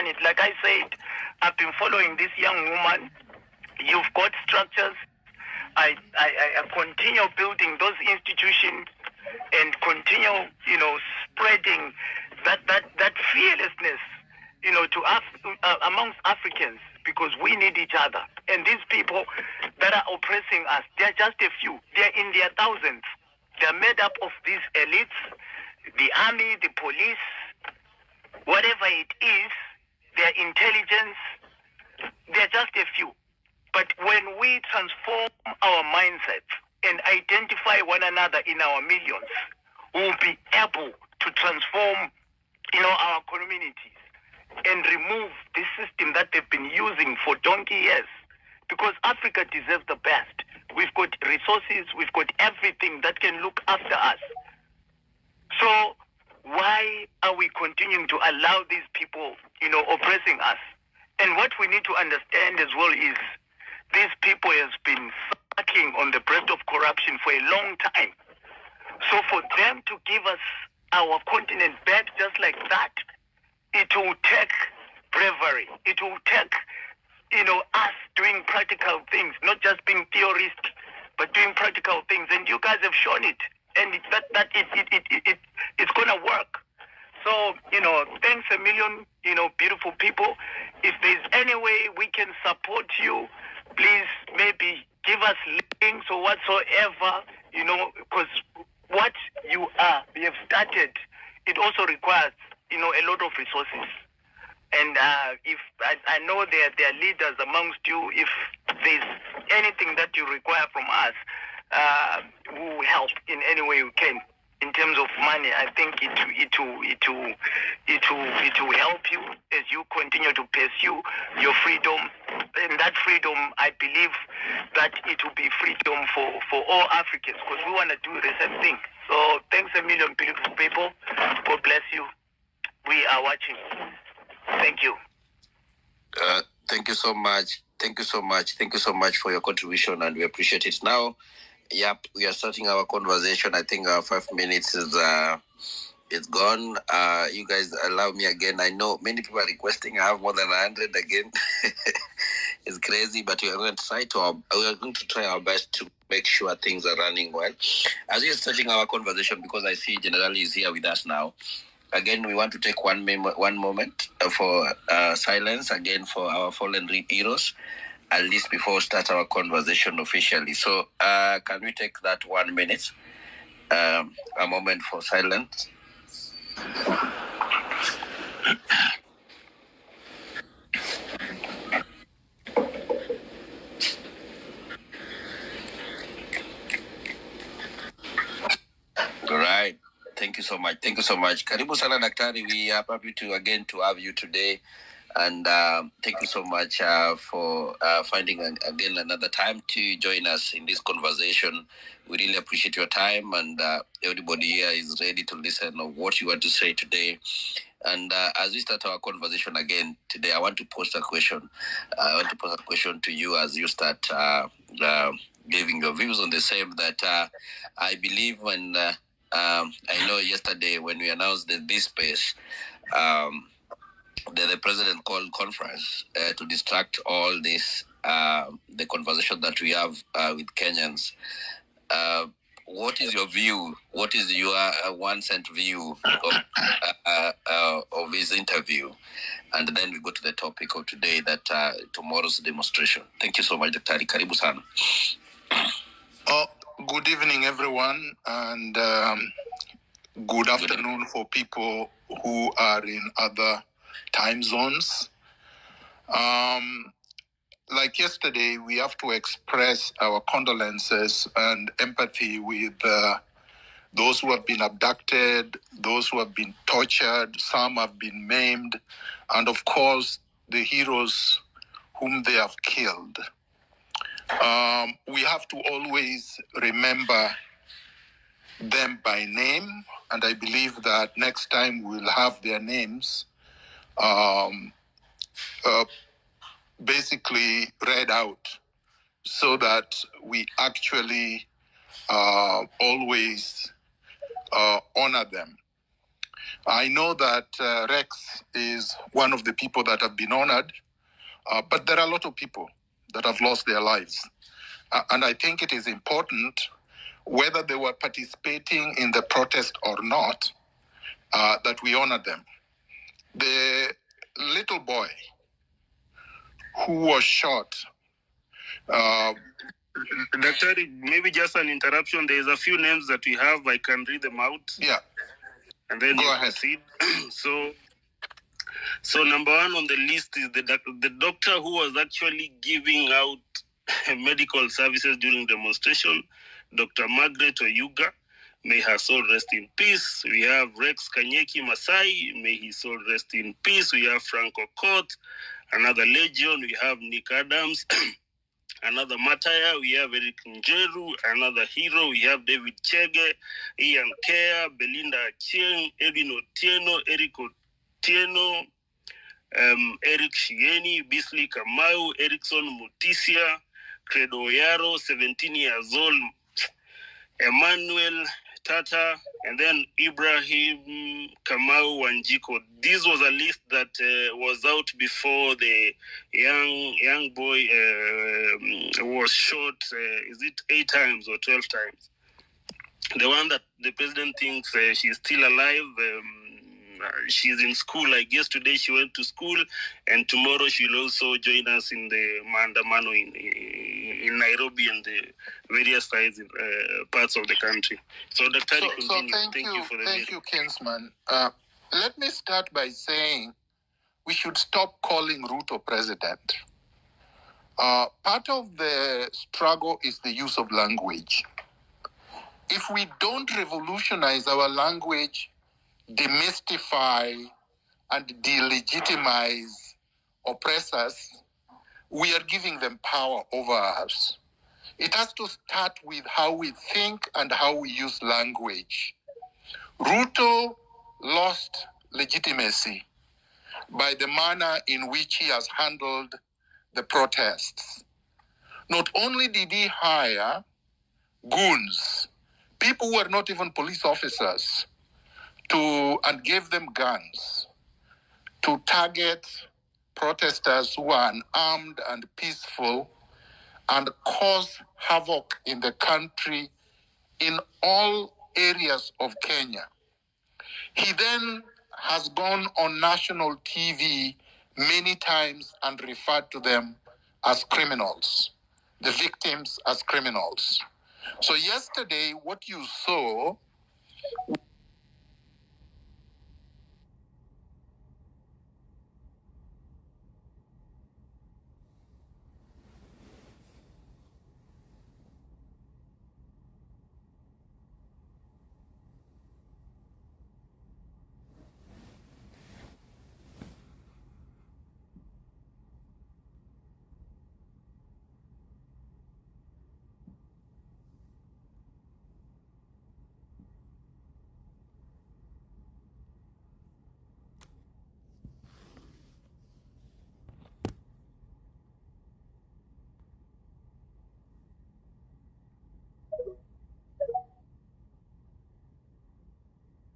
it. Like I said, I've been following this young woman. You've got structures. I continue building those institutions and continue, spreading that fearlessness, amongst Africans, because we need each other. And these people that are oppressing us, they're just a few. They're in their thousands. They're made up of these elites, the army, the police, whatever it is, their intelligence. They're just a few. But when we transform our mindsets and identify one another in our millions, we'll be able to transform, our communities and remove this system that they've been using for donkey years. Because Africa deserves the best. We've got resources, we've got everything that can look after us. So why are we continuing to allow these people, oppressing us? And what we need to understand as well is these people has been sucking on the breast of corruption for a long time. So for them to give us our continent back just like that, it will take bravery. It will take, us doing practical things, not just being theorists, but doing practical things. And you guys have shown it. And it's going to work. So, thanks a million, beautiful people. If there's any way we can support you, please maybe give us links or whatsoever, because what you have started, it also requires, a lot of resources. And if I know there are leaders amongst you, if there's anything that you require from us, we will help in any way we can. In terms of money, I think it will help you as you continue to pursue your freedom. And that freedom, I believe that it will be freedom for all Africans, because we want to do the same thing. So thanks a million, beautiful people. God bless you. We are watching. Thank you. Thank you so much. Thank you so much. Thank you so much for your contribution, and we appreciate it. Now, we are starting our conversation. I think our 5 minutes is gone. You guys allow me again. I know many people are requesting. I have more than 100 again. It's crazy, but we are going to try our best to make sure things are running well. As we are starting our conversation, because I see General is here with us now. Again, we want to take one moment for silence again for our fallen heroes, at least before we start our conversation officially. So can we take that 1 minute, a moment for silence? All right. Thank you so much. Thank you so much. Karibu sana Daktari. We are happy to have you today. And thank you so much for finding again another time to join us in this conversation. We really appreciate your time, and everybody here is ready to listen of what you want to say today. And as we start our conversation again today, I want to pose a question. I want to pose a question to you as you start giving your views on the same. That I believe when I know yesterday when we announced this space. The president called conference to distract all this, the conversation that we have with Kenyans. What is your view? What is your 1 cent view of his interview? And then we go to the topic of today, that tomorrow's demonstration. Thank you so much, Dr. Karibu sana. Good evening, everyone, and good afternoon for people who are in other time zones. Like yesterday, we have to express our condolences and empathy with those who have been abducted, those who have been tortured, some have been maimed, and of course, the heroes whom they have killed. We have to always remember them by name, and I believe that next time we'll have their names basically read out, so that we actually always honor them. I know that Rex is one of the people that have been honored, but there are a lot of people that have lost their lives. And I think it is important, whether they were participating in the protest or not, that we honor them. The little boy who was shot. Doctor, maybe just an interruption. There's a few names that we have. I can read them out. Yeah. And then go ahead. Proceed. So number one on the list is the doctor who was actually giving out medical services during demonstration, Dr. Margaret Oyuga. May her soul rest in peace. We have Rex Kanyeki Masai. May his soul rest in peace. We have Franco Court, another legend. We have Nick Adams, another Mataya. We have Eric Njeru, another hero. We have David Chege, Ian Kea, Belinda Achieng, Edwin Otieno, Eric Otieno, Eric Shieni, Bisley Kamau, Erickson Mutisia, Credo Oyaro, 17 years old, Emmanuel Tata, and then Ibrahim Kamau Wanjiko. This was a list that was out before the young boy was shot, is it 8 times or 12 times? The one that the president thinks she's still alive. She's in school. I guess today she went to school, and tomorrow she'll also join us in the Maandamano in Nairobi and the various sides parts of the country. So, Dr. Thank you for the thank you, Kinsman. Let me start by saying we should stop calling Ruto president. Part of the struggle is the use of language. If we don't revolutionize our language, demystify and delegitimize oppressors, we are giving them power over us. It has to start with how we think and how we use language. Ruto lost legitimacy by the manner in which he has handled the protests. Not only did he hire goons, people who were not even police officers, and gave them guns to target protesters who are unarmed and peaceful and cause havoc in the country in all areas of Kenya. He then has gone on national TV many times and referred to them as criminals, the victims as criminals. So yesterday, what you saw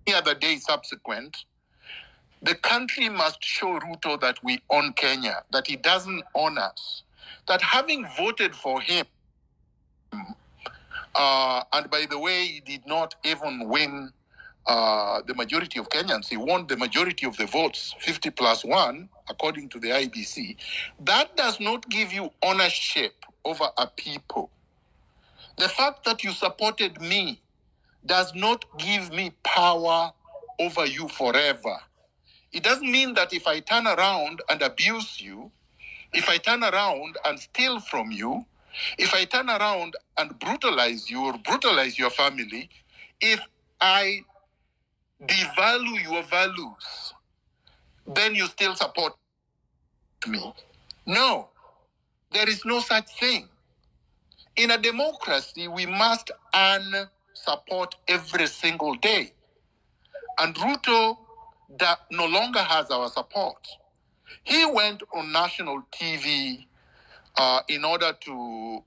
the other day subsequent, the country must show Ruto that we own Kenya, that he doesn't own us, that having voted for him, and by the way, he did not even win the majority of Kenyans. He won the majority of the votes, 50+1, according to the IBC. That does not give you ownership over a people. The fact that you supported me does not give me power over you forever. It doesn't mean that if I turn around and abuse you, if I turn around and steal from you, if I turn around and brutalize you or brutalize your family, if I devalue your values, then you still support me. No, there is no such thing. In a democracy, we must earn support every single day. And Ruto no longer has our support. He went on national TV in order to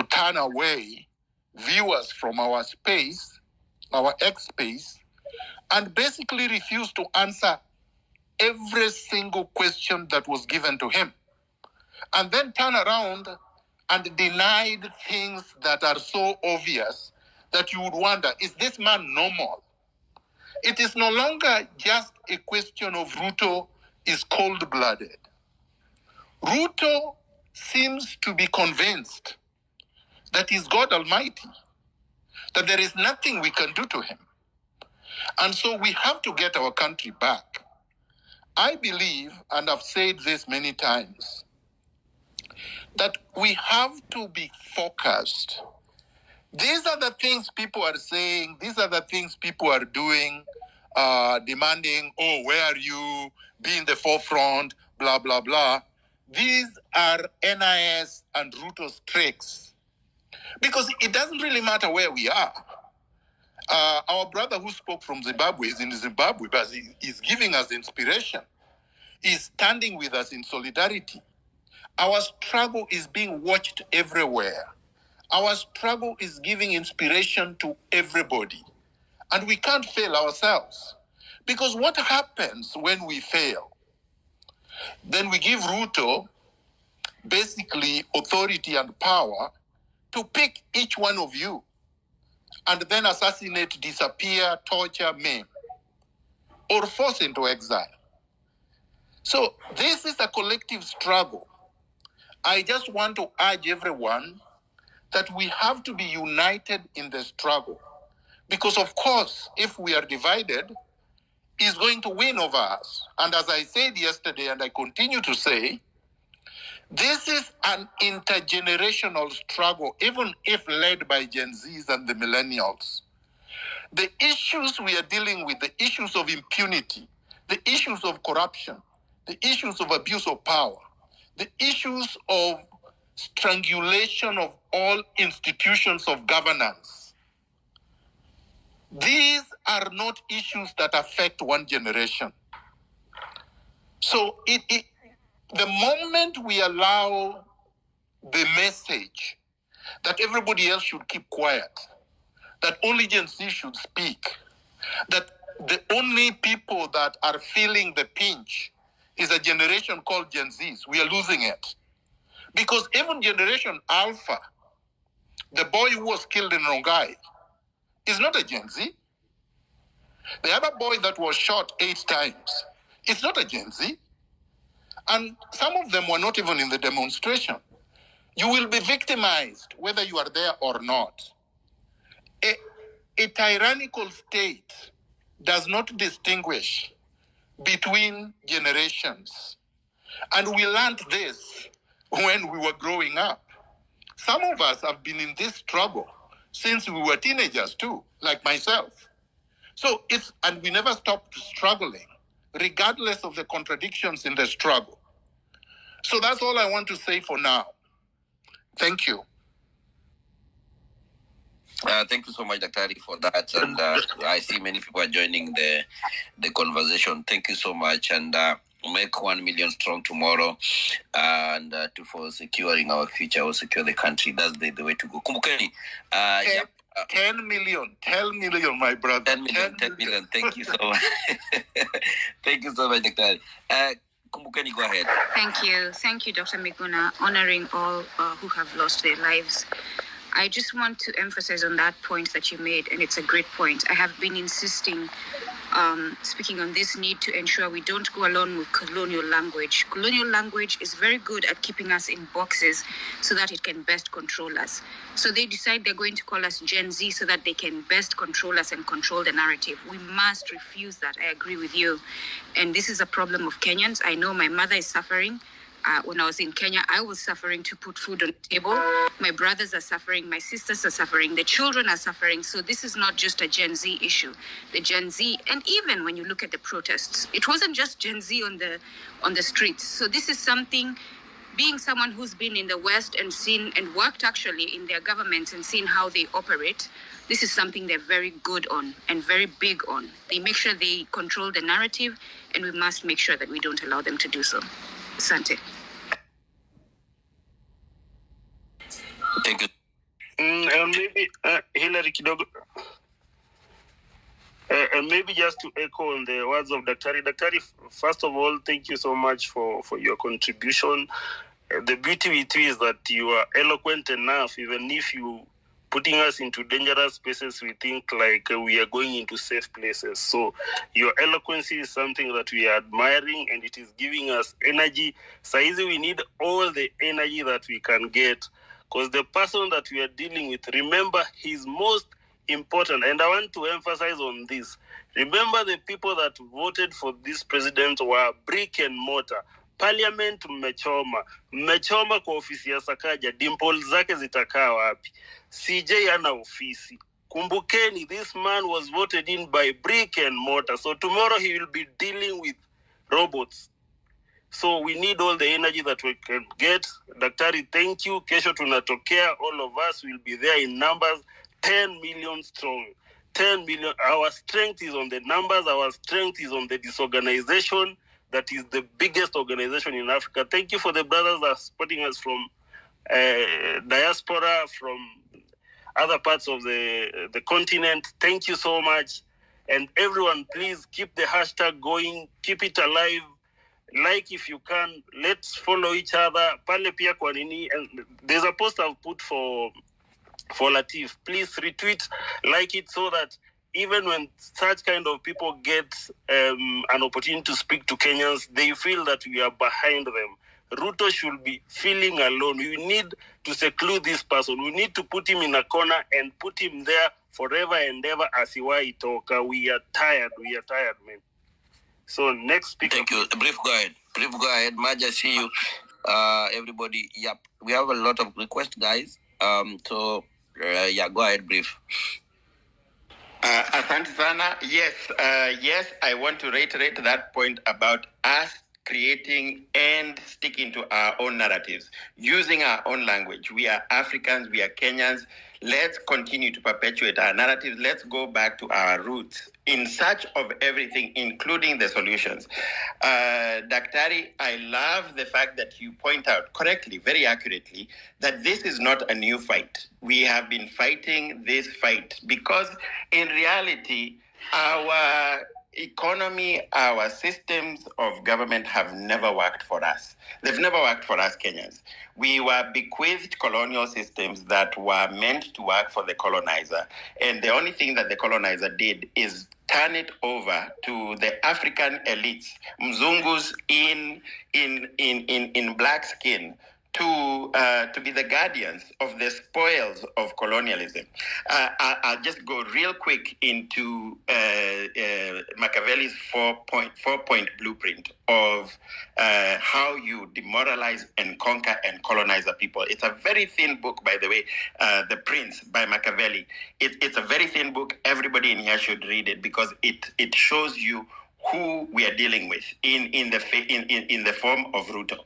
turn away viewers from our space, our X space, and basically refused to answer every single question that was given to him, and then turn around and denied things that are so obvious that you would wonder, is this man normal? It is no longer just a question of Ruto is cold-blooded. Ruto seems to be convinced that he's God Almighty, that there is nothing we can do to him. And so we have to get our country back. I believe, and I've said this many times, that we have to be focused. These are the things people are saying, these are the things people are doing, demanding, oh, where are you? Be in the forefront, blah, blah, blah. These are NIS and Ruto's tricks. Because it doesn't really matter where we are. Our brother who spoke from Zimbabwe is in Zimbabwe, but he's giving us inspiration. He's standing with us in solidarity. Our struggle is being watched everywhere. Our struggle is giving inspiration to everybody. And we can't fail ourselves. Because what happens when we fail? Then we give Ruto basically authority and power to pick each one of you and then assassinate, disappear, torture, maim, or force into exile. So this is a collective struggle. I just want to urge everyone that we have to be united in the struggle. Because of course, if we are divided, he's going to win over us. And as I said yesterday, and I continue to say, this is an intergenerational struggle, even if led by Gen Zs and the millennials. The issues we are dealing with, the issues of impunity, the issues of corruption, the issues of abuse of power, the issues of strangulation of all institutions of governance, these are not issues that affect one generation. So the moment we allow the message that everybody else should keep quiet, that only Gen Z should speak, that the only people that are feeling the pinch is a generation called Gen Zs, we are losing it. Because even Generation Alpha, the boy who was killed in Rongai, is not a Gen Z. The other boy that was shot 8 times is not a Gen Z. And some of them were not even in the demonstration. You will be victimized whether you are there or not. A tyrannical state does not distinguish between generations. And we learned this when we were growing up. Some of us have been in this struggle since we were teenagers too, like myself. So and we never stopped struggling, regardless of the contradictions in the struggle. So that's all I want to say for now. Thank you. Thank you so much, Daktari, for that. And I see many people are joining the conversation. Thank you so much. And make 1 million strong tomorrow, and for securing our future or secure the country. That's the way to go. Kumbukeni. 10 million, my brother. 10 million. Thank you so much. Thank you so much, Daktari. Kumbukeni, go ahead. Thank you, Dr. Miguna, honoring all who have lost their lives. I just want to emphasize on that point that you made, and it's a great point. I have been insisting, speaking on this need to ensure we don't go along with colonial language. Colonial language is very good at keeping us in boxes so that it can best control us. So they decide they're going to call us Gen Z so that they can best control us and control the narrative. We must refuse that. I agree with you. And this is a problem of Kenyans. I know my mother is suffering. When I was in Kenya, I was suffering to put food on the table. My brothers are suffering. My sisters are suffering. The children are suffering. So this is not just a Gen Z issue. The Gen Z, and even when you look at the protests, it wasn't just Gen Z on the streets. So this is something, being someone who's been in the West and seen and worked actually in their governments and seen how they operate, this is something they're very good on and very big on. They make sure they control the narrative, and we must make sure that we don't allow them to do so. Asante. Thank you. And maybe Hillary Kidogo. And maybe just to echo on the words of Daktari. Daktari, first of all, thank you so much for your contribution. The beauty with you is that you are eloquent enough, even if you putting us into dangerous spaces, we think like we are going into safe places. So your eloquence is something that we are admiring, and it is giving us energy. Saizi, we need all the energy that we can get, because the person that we are dealing with, remember, he's most important. And I want to emphasize on this. Remember, the people that voted for this president were brick and mortar. Parliament mmechoma kwa ofisi ya Sakaja, dimple zake zitakaa wapi? CJ ana ofisi. Kumbukeni, this man was voted in by brick and mortar. So tomorrow he will be dealing with robots. So we need all the energy that we can get. Daktari, thank you. Kesho tunatokea. All of us will be there in numbers, 10 million strong. 10 million. Our strength is on the numbers. Our strength is on the disorganization. That is the biggest organization in Africa. Thank you for the brothers that are supporting us from diaspora, from other parts of the continent. Thank you so much. And everyone, please keep the hashtag going. Keep it alive. Like if you can. Let's follow each other. Pale pia kwa nini. And there's a post I've put for Latif. Please retweet, like it, so that even when such kind of people get an opportunity to speak to Kenyans, they feel that we are behind them. Ruto should be feeling alone. We need to seclude this person. We need to put him in a corner and put him there forever and ever as Iwai Toka. We are tired. We are tired, man. So next speaker. Thank you. Brief, go ahead. Maja, see you. Everybody, yep. We have a lot of requests, guys. Go ahead, brief. Asante sana. Yes, I want to reiterate that point about us creating and sticking to our own narratives, using our own language. We are Africans, we are Kenyans. Let's continue to perpetuate our narratives. Let's go back to our roots in search of everything, including the solutions. Daktari, I love the fact that you point out correctly, very accurately, that this is not a new fight. We have been fighting this fight because in reality, our economy, our systems of government have never worked for us. They've never worked for us Kenyans. We were bequeathed colonial systems that were meant to work for the colonizer. And the only thing that the colonizer did is turn it over to the African elites, Mzungus in black skin, to be the guardians of the spoils of colonialism. I'll just go real quick into Machiavelli's four-point blueprint of how you demoralize and conquer and colonize a people. It's a very thin book, by the way, The Prince by Machiavelli. It's a very thin book. Everybody in here should read it because it shows you who we are dealing with in the form of Ruto.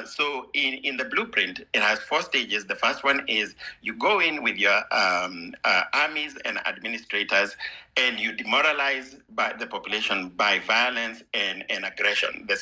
So in the blueprint, it has 4 stages. The first one is you go in with your armies and administrators, and you demoralize the population by violence and aggression. The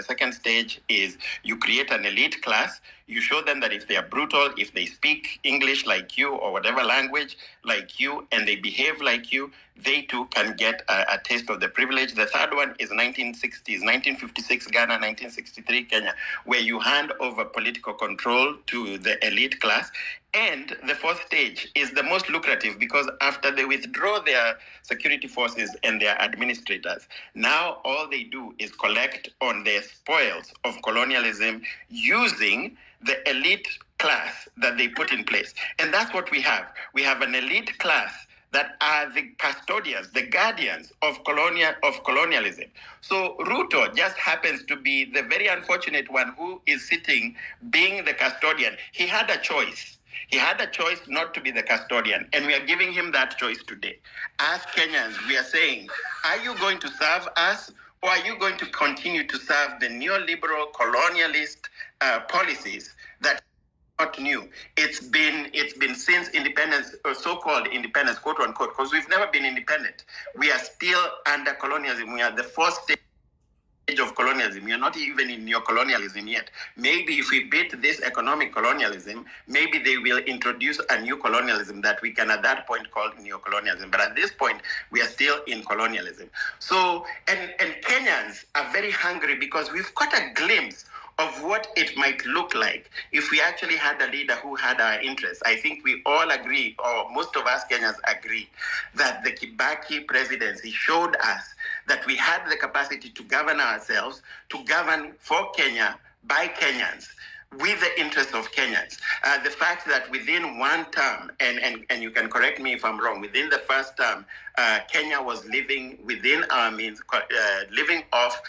second stage is you create an elite class. You show them that if they are brutal, if they speak English like you or whatever language like you, and they behave like you, they too can get a taste of the privilege. The third one is 1960s, 1956 Ghana, 1963 Kenya, where you hand over political control to the elite class. And the fourth stage is the most lucrative because after they withdraw their security forces and their administrators, now all they do is collect on the spoils of colonialism using the elite class that they put in place. And that's what we have. We have an elite class that are the custodians, the guardians of colonialism. So Ruto just happens to be the very unfortunate one who is sitting being the custodian. He had a choice. He had a choice not to be the custodian, and we are giving him that choice today. As Kenyans, we are saying, are you going to serve us, or are you going to continue to serve the neoliberal colonialist policies that not new? It's been since independence, or so-called independence, quote unquote, because we've never been independent. We are still under colonialism. We are the first state of colonialism. You're not even in neocolonialism yet. Maybe if we beat this economic colonialism, maybe they will introduce a new colonialism that we can at that point call neocolonialism. But at this point, we are still in colonialism. So, and Kenyans are very hungry because we've got a glimpse of what it might look like if we actually had a leader who had our interests. I think we all agree, or most of us Kenyans agree, that the Kibaki presidency showed us that we had the capacity to govern ourselves, to govern for Kenya, by Kenyans, with the interests of Kenyans. The fact that within one term, and you can correct me if I'm wrong, within the first term, Kenya was living within our means, living off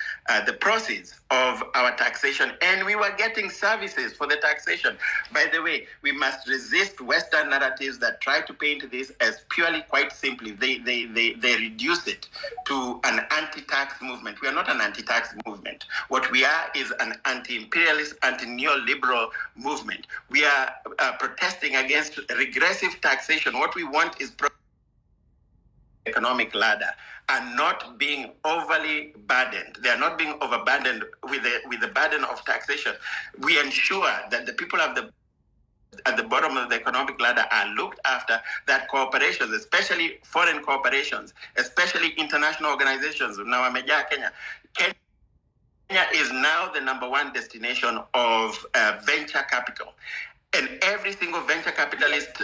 the proceeds of our taxation, and we were getting services for the taxation. By the way, we must resist Western narratives that try to paint this as purely, quite simply, they reduce it to an anti-tax movement. We are not an anti-tax movement. What we are is an anti-imperialist, anti-neoliberal movement. We are protesting against regressive taxation. What we want is economic ladder are not being overly burdened. They are not being overburdened with the burden of taxation. We ensure that the people at the bottom of the economic ladder are looked after, that corporations, especially foreign corporations, especially international organizations, now Kenya is now the #1 destination of venture capital. And every single venture capitalist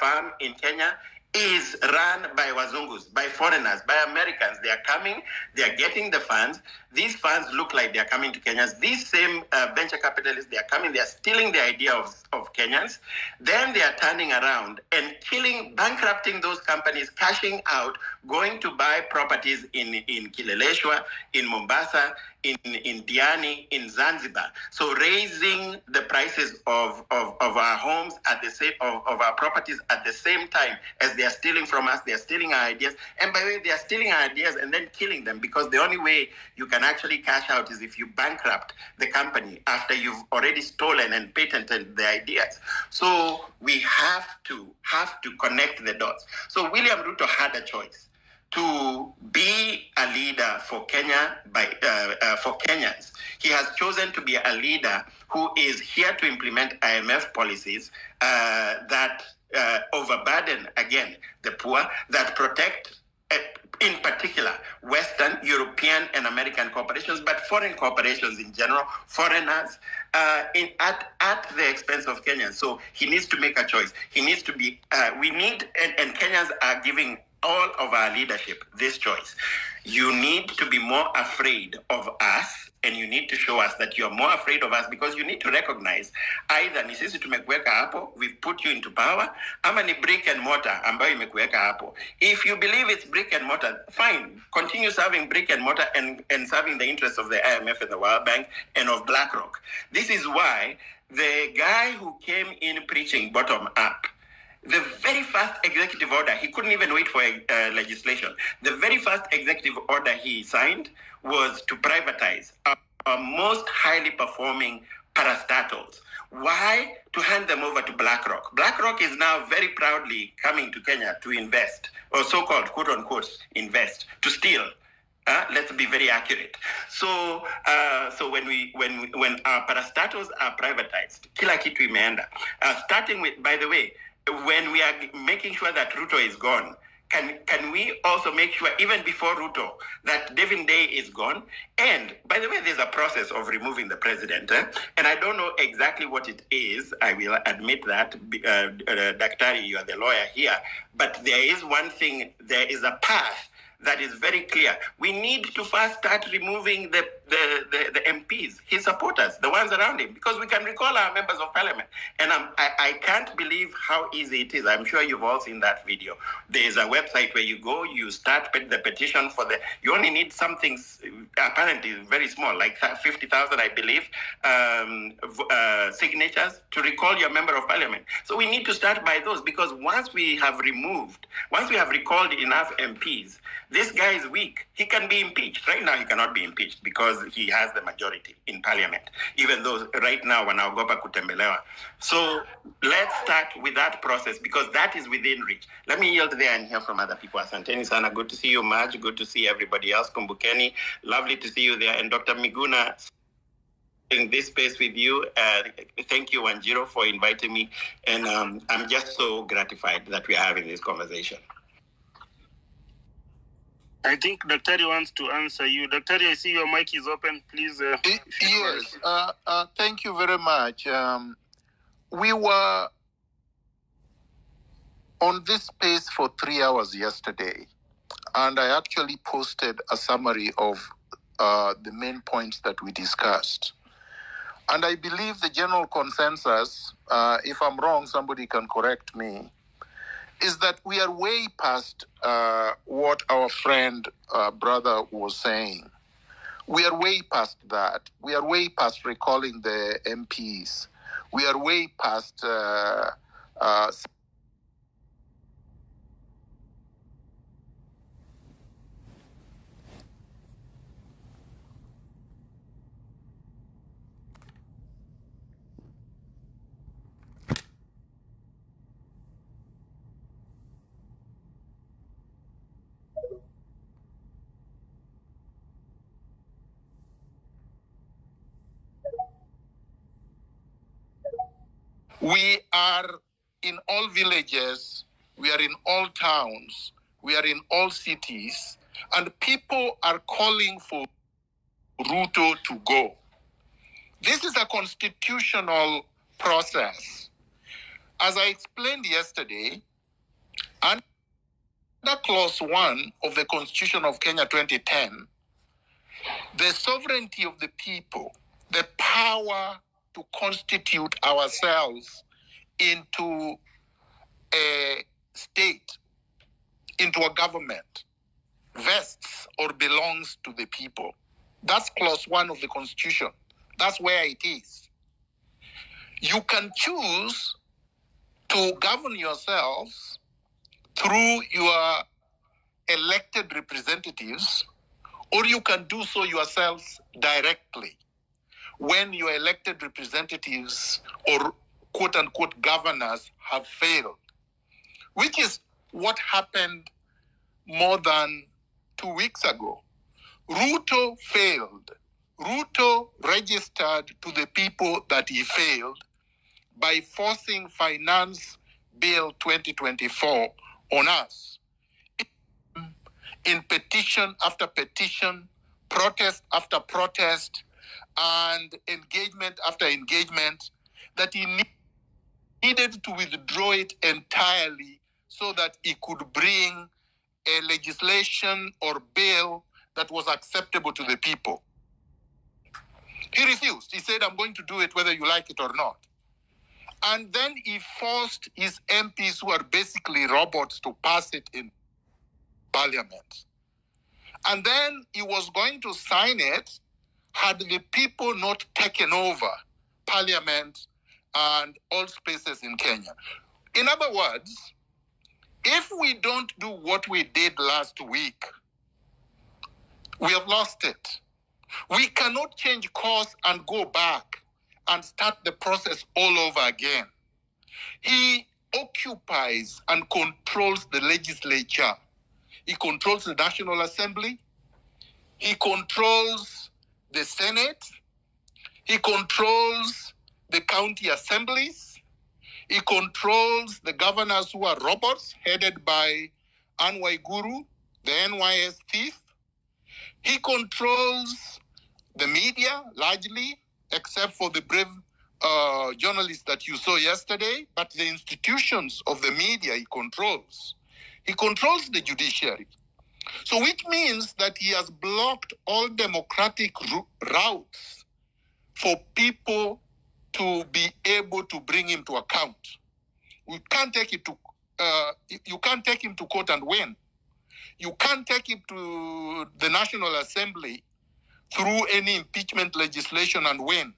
firm in Kenya is run by Wazungus, by foreigners, by Americans. They are coming, they are getting the funds. These funds look like they are coming to Kenyans. These same venture capitalists, they are coming, they are stealing the idea of Kenyans. Then they are turning around and killing, bankrupting those companies, cashing out, going to buy properties in Kileleshwa, in Mombasa, in Diani, in Zanzibar. So raising the prices of our homes at the same of our properties at the same time as they are stealing from us. They are stealing our ideas. And by the way, they are stealing our ideas and then killing them, because the only way you can actually cash out is if you bankrupt the company after you've already stolen and patented the ideas. So we have to connect the dots. So William Ruto had a choice to be a leader for Kenya, for Kenyans. He has chosen to be a leader who is here to implement IMF policies that overburden, again, the poor, that protect, in particular, Western, European, and American corporations, but foreign corporations in general, foreigners, at the expense of Kenyans. So he needs to make a choice. He needs to be, and Kenyans are giving all of our leadership this choice. You need to be more afraid of us, and you need to show us that you're more afraid of us, because you need to recognize either ni sisi tumekuweka hapo, we've put you into power, ama ni brick and mortar ambayo imekuweka hapo. If you believe it's brick and mortar, fine, continue serving brick and mortar and serving the interests of the IMF and the World Bank and of BlackRock. This is why the guy who came in preaching bottom up, the very first executive order, he couldn't even wait for legislation. The very first executive order he signed was to privatize our most highly performing parastatals. Why? To hand them over to BlackRock. BlackRock is now very proudly coming to Kenya to invest, or so-called, quote-unquote, invest, to steal. Let's be very accurate. So when our parastatals are privatized, kila kitu imeenda. Starting with, by the way, when we are making sure that Ruto is gone, can we also make sure, even before Ruto, that Devin Day is gone? And by the way, there's a process of removing the president, and I don't know exactly what it is. I will admit that, Daktari, you are the lawyer here, but there is one thing, there is a path that is very clear. We need to first start removing the MPs, his supporters, the ones around him, because we can recall our members of parliament. And I can't believe how easy it is. I'm sure you've all seen that video. There's a website where you go, you start the petition for you only need something apparently very small, like 50,000, I believe, signatures to recall your member of parliament. So we need to start by those, because once we have recalled enough MPs, this guy is weak. He can be impeached. Right now, he cannot be impeached because because he has the majority in parliament, even though right now wanaogopa kutembelewa. So let's start with that process because that is within reach. Let me yield there and hear from other people. Asanteni sana. Good to see you, Maj. Good to see everybody else. Kumbukeni. Lovely to see you there. And Dr. Miguna, in this space with you. Thank you, Wanjiro, for inviting me. And I'm just so gratified that we are having this conversation. I think Daktari wants to answer you. Daktari, I see your mic is open. Please. Yes. Thank you very much. We were on this space for 3 hours yesterday, and I actually posted a summary of the main points that we discussed. And I believe the general consensus, if I'm wrong, somebody can correct me, is that we are way past what our friend, brother was saying. We are way past that. We are way past recalling the MPs. We are way past we are in all villages, we are in all towns, we are in all cities, and people are calling for Ruto to go. This is a constitutional process. As I explained yesterday, under Clause 1 of the Constitution of Kenya 2010, the sovereignty of the people, the power to constitute ourselves into a state, into a government, vests or belongs to the people. That's Clause 1 of the Constitution. That's where it is. You can choose to govern yourselves through your elected representatives, or you can do so yourselves directly when your elected representatives or quote-unquote governors have failed, which is what happened more than 2 weeks ago. Ruto failed. Ruto registered to the people that he failed by forcing Finance Bill 2024 on us. In petition after petition, protest after protest, and engagement after engagement, that he needed to withdraw it entirely so that he could bring a legislation or bill that was acceptable to the people. He refused. He said, I'm going to do it whether you like it or not. And then he forced his MPs, who are basically robots, to pass it in parliament. And then he was going to sign it had the people not taken over parliament and all spaces in Kenya. In other words, if we don't do what we did last week, we have lost it. We cannot change course and go back and start the process all over again. He occupies and controls the legislature. He controls the National Assembly. He controls the Senate. He controls the county assemblies. He controls the governors who are robots, headed by Anne Waiguru, the NYS thief. He controls the media, largely, except for the brave journalists that you saw yesterday, but the institutions of the media he controls. He controls the judiciary. So which means that he has blocked all democratic routes for people to be able to bring him to account. We can't take it to, you can't take him to court and win. You can't take him to the National Assembly through any impeachment legislation and win.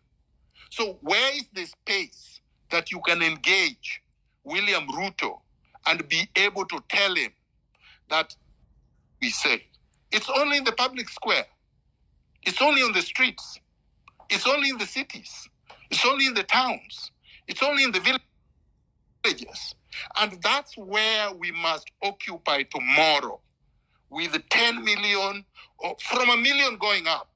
So where is the space that you can engage William Ruto and be able to tell him that we say? It's only in the public square. It's only on the streets. It's only in the cities. It's only in the towns. It's only in the villages. And that's where we must occupy tomorrow, with 10 million, or from a million going up,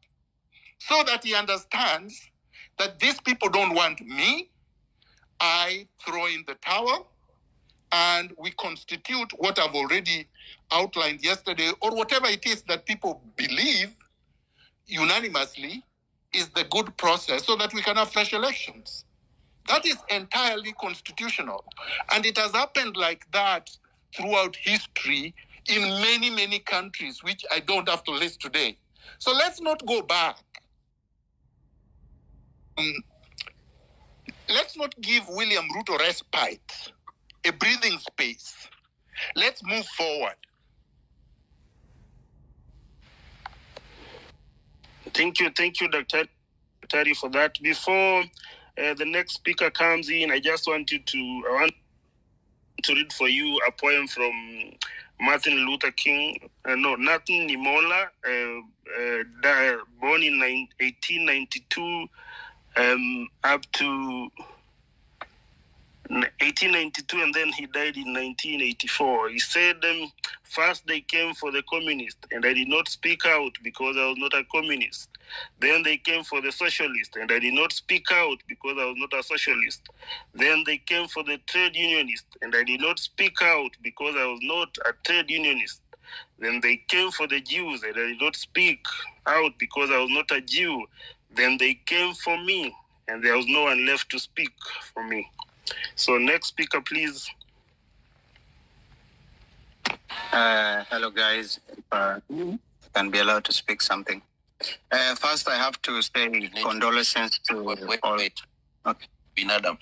so that he understands that these people don't want me. I throw in the towel and we constitute what I've already outlined yesterday, or whatever it is that people believe unanimously is the good process, so that we can have fresh elections. That is entirely constitutional. And it has happened like that throughout history in many, many countries, which I don't have to list today. So let's not go back. Let's not give William Ruto respite, a breathing space. Let's move forward. Thank you, Dr. Tari, for that. Before the next speaker comes in, I want to read for you a poem from Martin Luther King. Nathan Nimola, born in 1892 up to 1892, and then he died in 1984. He said, first they came for the communist, and I did not speak out because I was not a communist. Then they came for the socialist, and I did not speak out because I was not a socialist. Then they came for the trade unionist, and I did not speak out because I was not a trade unionist. Then they came for the Jews, and I did not speak out because I was not a Jew. Then they came for me, and there was no one left to speak for me. So next speaker, please. Hello, guys. Can be allowed to speak something. First, I have to say condolences to all. Wait. Okay. Binadam,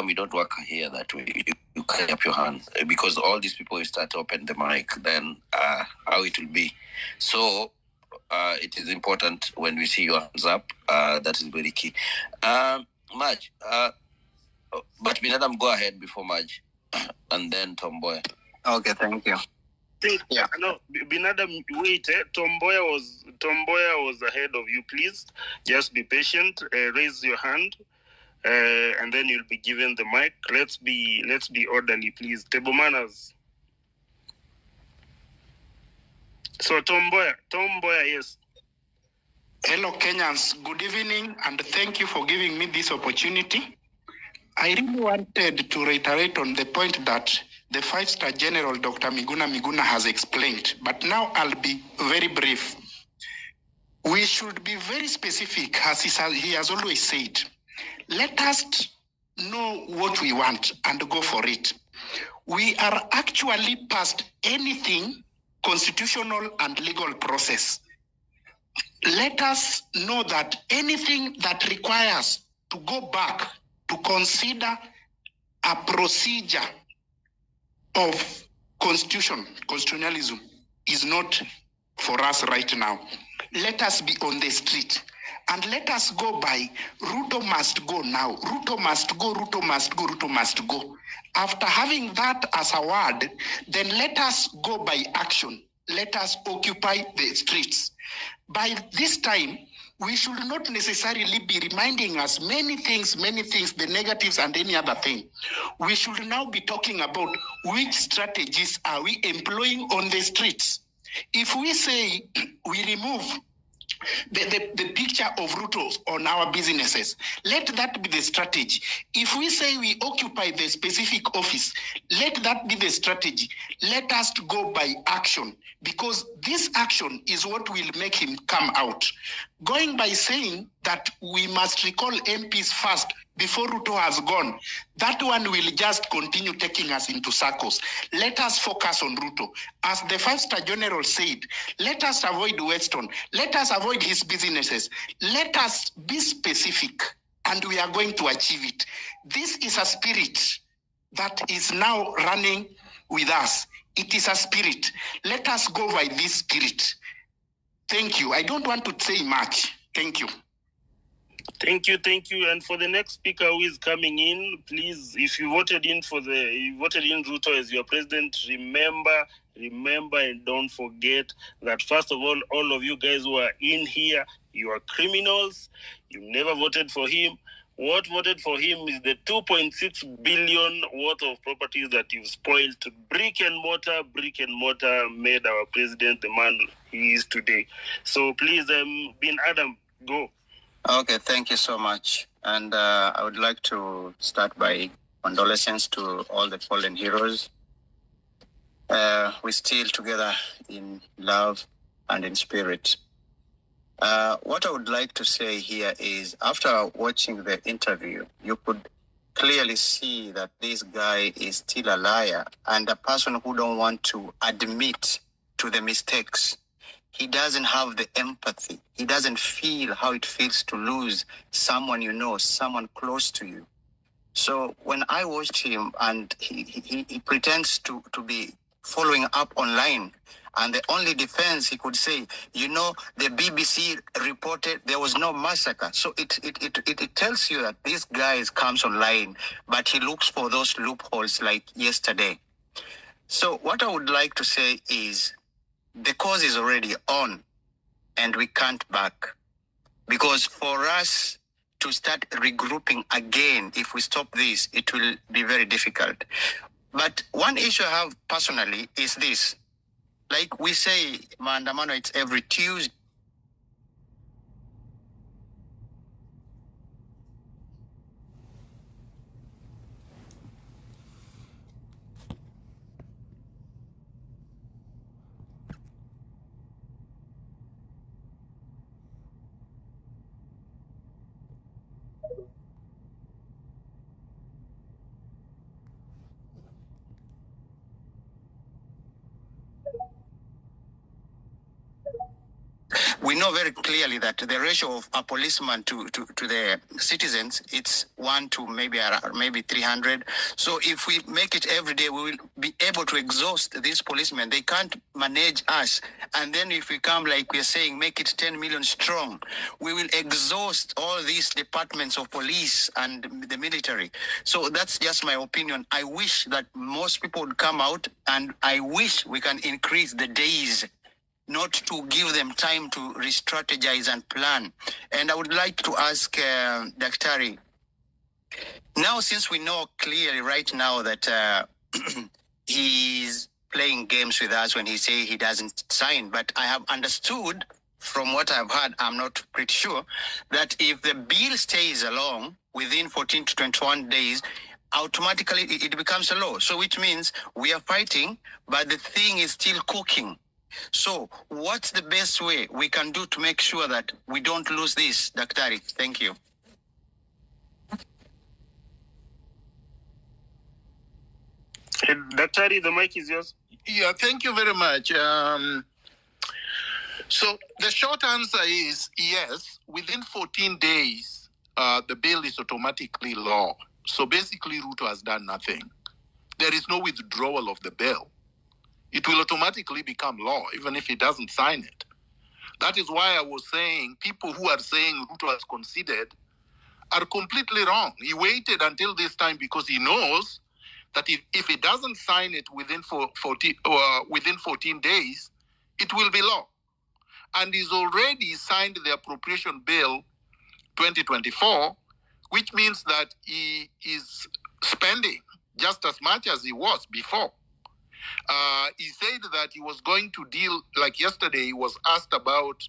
we don't work here that way. You carry up your hand, because all these people, you start to open the mic, then how it will be. So it is important when we see your hands up. That is very key. Maj, but Binadam, go ahead before Maj, and then Tomboy. Okay, thank you. Yeah. No, Binadam, wait. Tomboya was ahead of you. Please, just be patient. Raise your hand, and then you'll be given the mic. Let's be orderly, please. Table manners. So Tomboya, yes. Hello, Kenyans. Good evening, and thank you for giving me this opportunity. I really wanted to reiterate on the point that the 5-star General Dr. Miguna Miguna has explained, but now I'll be very brief. We should be very specific, as he has always said. Let us know what we want and go for it. We are actually past anything constitutional and legal process. Let us know that anything that requires to go back to consider a procedure of constitutionalism is not for us right now. Let us be on the street and let us go by Ruto must go now. Ruto must go, Ruto must go, Ruto must go. After having that as a word, then let us go by action. Let us occupy the streets. By this time, we should not necessarily be reminding us many things, the negatives and any other thing. We should now be talking about which strategies are we employing on the streets. If we say we remove the picture of Ruto on our businesses, let that be the strategy. If we say we occupy the specific office, let that be the strategy. Let us go by action, because this action is what will make him come out. Going by saying that we must recall MPs first before Ruto has gone, that one will just continue taking us into circles. Let us focus on Ruto. As the 5-star General said, let us avoid Weston. Let us avoid his businesses. Let us be specific, and we are going to achieve it. This is a spirit that is now running with us. It is a spirit. Let us go by this spirit. Thank you. I don't want to say much. Thank you. Thank you. And for the next speaker who is coming in, please, if you voted in Ruto as your president, remember remember and don't forget that, first of all of you guys who are in here, you are criminals. You never voted for him. What voted for him is the 2.6 billion worth of properties that you've spoiled. Brick and mortar made our president the man he is today. So please, Bin Adam, go. Okay, thank you so much. And I would like to start by condolences to all the fallen heroes. We're still together in love and in spirit. What I would like to say here is, after watching the interview, you could clearly see that this guy is still a liar and a person who don't want to admit to the mistakes. He doesn't have the empathy. He doesn't feel how it feels to lose someone you know, someone close to you. So when I watched him and he pretends to be following up online, and the only defense he could say, the BBC reported there was no massacre. So it tells you that this guy comes online, but he looks for those loopholes like yesterday. So what I would like to say is, the cause is already on and we can't back. Because for us to start regrouping again, if we stop this, it will be very difficult. But one issue I have personally is this. Like we say, Maandamano, it's every Tuesday. We know very clearly that the ratio of a policeman to the citizens, it's 1 to maybe 300. So if we make it every day, we will be able to exhaust these policemen. They can't manage us. And then if we come, like we're saying, make it 10 million strong, we will exhaust all these departments of police and the military. So that's just my opinion. I wish that most people would come out, and I wish we can increase the days, not to give them time to re-strategize and plan. And I would like to ask Daktari, now since we know clearly right now that he's playing games with us when he say he doesn't sign, but I have understood from what I've heard, I'm not pretty sure, that if the bill stays along within 14 to 21 days, automatically it becomes a law. So which means we are fighting, but the thing is still cooking. So what's the best way we can do to make sure that we don't lose this, Daktari? Thank you. Daktari, the mic is yours. Yeah, thank you very much. So the short answer is yes, within 14 days, the bill is automatically law. So basically, Ruto has done nothing. There is no withdrawal of the bill. It will automatically become law, even if he doesn't sign it. That is why I was saying people who are saying Ruto has conceded are completely wrong. He waited until this time because he knows that if he doesn't sign it within 14 days, it will be law. And he's already signed the appropriation bill 2024, which means that he is spending just as much as he was before. He said that he was going to deal, like yesterday, he was asked about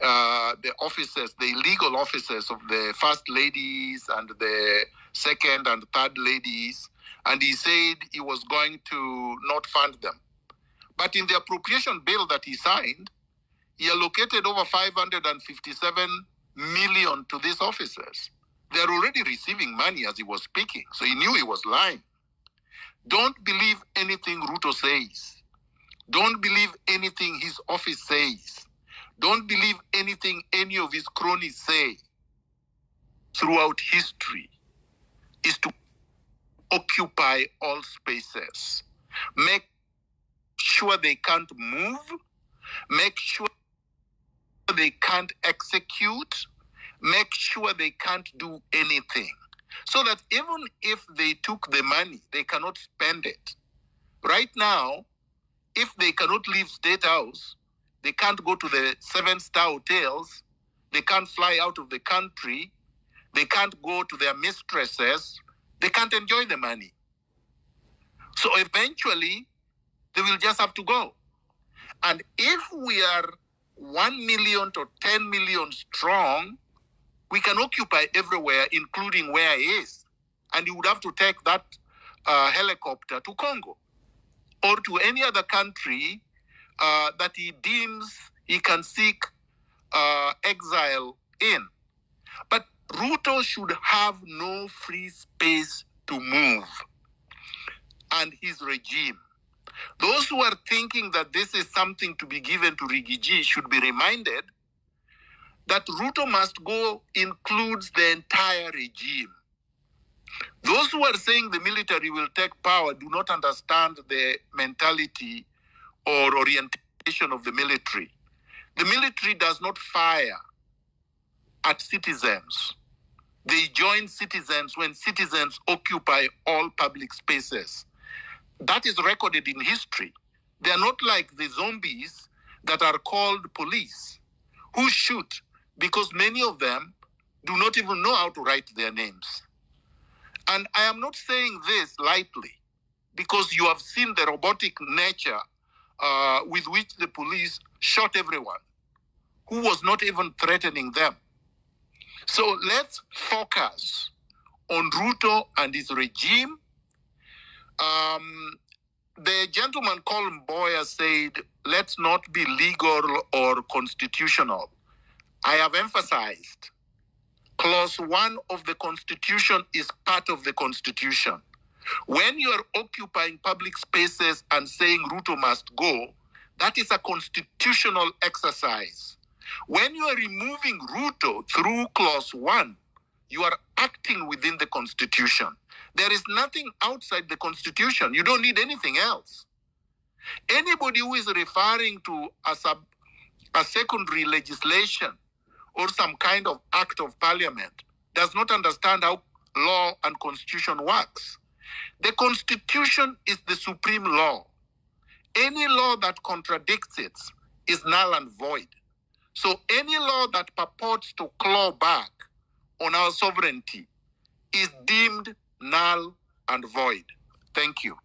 the offices, the illegal offices of the first ladies and the second and third ladies, and he said he was going to not fund them. But in the appropriation bill that he signed, he allocated over 557 million to these offices. They're already receiving money as he was speaking, so he knew he was lying. Don't believe anything Ruto says. Don't believe anything his office says. Don't believe anything any of his cronies say. Throughout history is to occupy all spaces. Make sure they can't move. Make sure they can't execute. Make sure they can't do anything. So that even if they took the money, they cannot spend it. Right now, if they cannot leave State House, they can't go to the 7-star hotels, they can't fly out of the country, they can't go to their mistresses, they can't enjoy the money. So eventually, they will just have to go. And if we are 1 million to 10 million strong, we can occupy everywhere, including where he is. And he would have to take that helicopter to Congo or to any other country that he deems he can seek exile in. But Ruto should have no free space to move, and his regime. Those who are thinking that this is something to be given to Rigiji should be reminded that Ruto must go includes the entire regime. Those who are saying the military will take power do not understand the mentality or orientation of the military. The military does not fire at citizens. They join citizens when citizens occupy all public spaces. That is recorded in history. They are not like the zombies that are called police, who shoot because many of them do not even know how to write their names. And I am not saying this lightly, because you have seen the robotic nature with which the police shot everyone who was not even threatening them. So let's focus on Ruto and his regime. The gentleman called Mboya said, let's not be legal or constitutional. I have emphasized, Clause 1 of the Constitution is part of the Constitution. When you are occupying public spaces and saying Ruto must go, that is a constitutional exercise. When you are removing Ruto through Clause 1, you are acting within the Constitution. There is nothing outside the Constitution. You don't need anything else. Anybody who is referring to a secondary legislation or some kind of act of parliament does not understand how law and constitution works. The Constitution is the supreme law. Any law that contradicts it is null and void. So any law that purports to claw back on our sovereignty is deemed null and void. Thank you.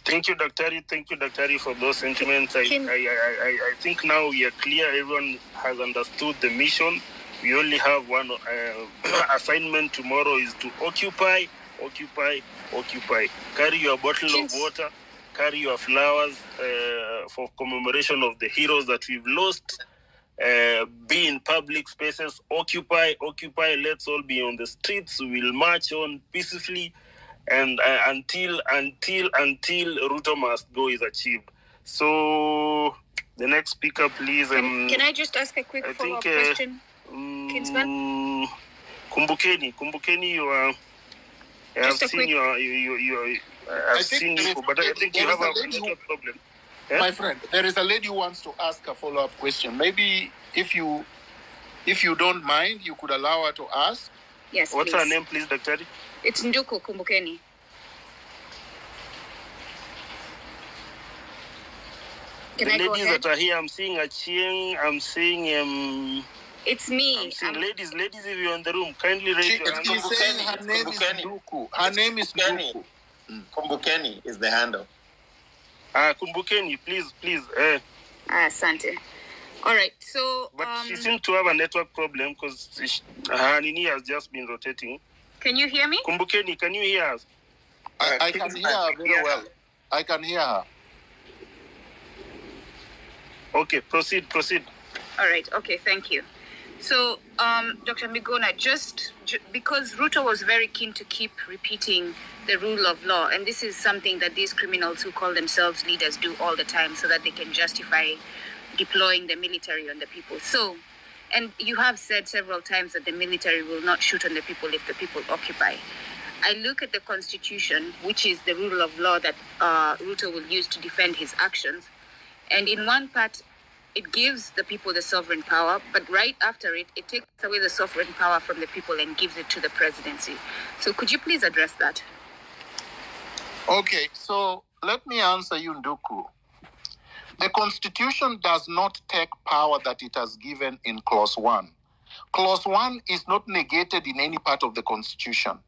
Thank you, Daktari. Thank you, Daktari, for those sentiments. I think now we are clear. Everyone has understood the mission. We only have one assignment tomorrow is to occupy. Carry your bottle of water, carry your flowers for commemoration of the heroes that we've lost. Be in public spaces, occupy. Let's all be on the streets. We'll march on peacefully. And until Ruto must go is achieved. So the next speaker, please. Can I just ask a quick follow-up question, Kinsman? Kumbukeni, you are. I've seen you. I've seen you, but I think you have a problem. Yeah? My friend, there is a lady who wants to ask a follow-up question. Maybe if you don't mind, you could allow her to ask. Yes, What's please. Her name, please, Dr. It's Nduku Kumbukeni. Can the I go ladies ahead? that are here, I'm seeing Achieng, I'm seeing It's me. I'm seeing ladies, if you're in the room, kindly raise your hand. She's saying her name is Nduku. Her name is Nduku. Kumbukeni is the handle. Kumbukeni, please. Asante. All right, so... But she seems to have a network problem because her Nini has just been rotating. Can you hear me? Kumbukeni, can you hear us? I can hear her very well. I can hear her. Okay, proceed. All right, okay, thank you. So, Dr. Miguna, just because Ruto was very keen to keep repeating the rule of law, and this is something that these criminals who call themselves leaders do all the time so that they can justify deploying the military on the people. So, and you have said several times that the military will not shoot on the people if the people occupy. I look at the Constitution, which is the rule of law that Ruto will use to defend his actions, and in one part, it gives the people the sovereign power, but right after it takes away the sovereign power from the people and gives it to the presidency. So could you please address that? Okay, so let me answer you, Nduku. The Constitution does not take power that it has given in Clause 1. Clause 1 is not negated in any part of the Constitution.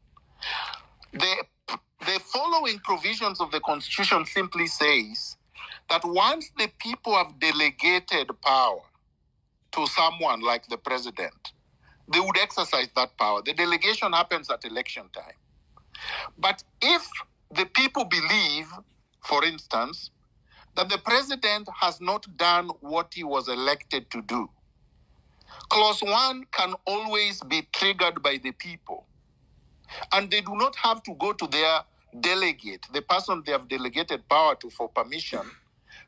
The following provisions of the Constitution simply says that once the people have delegated power to someone like the president, they would exercise that power. The delegation happens at election time. But if the people believe, for instance, that the president has not done what he was elected to do, Clause 1 can always be triggered by the people. And they do not have to go to their delegate, the person they have delegated power to for permission,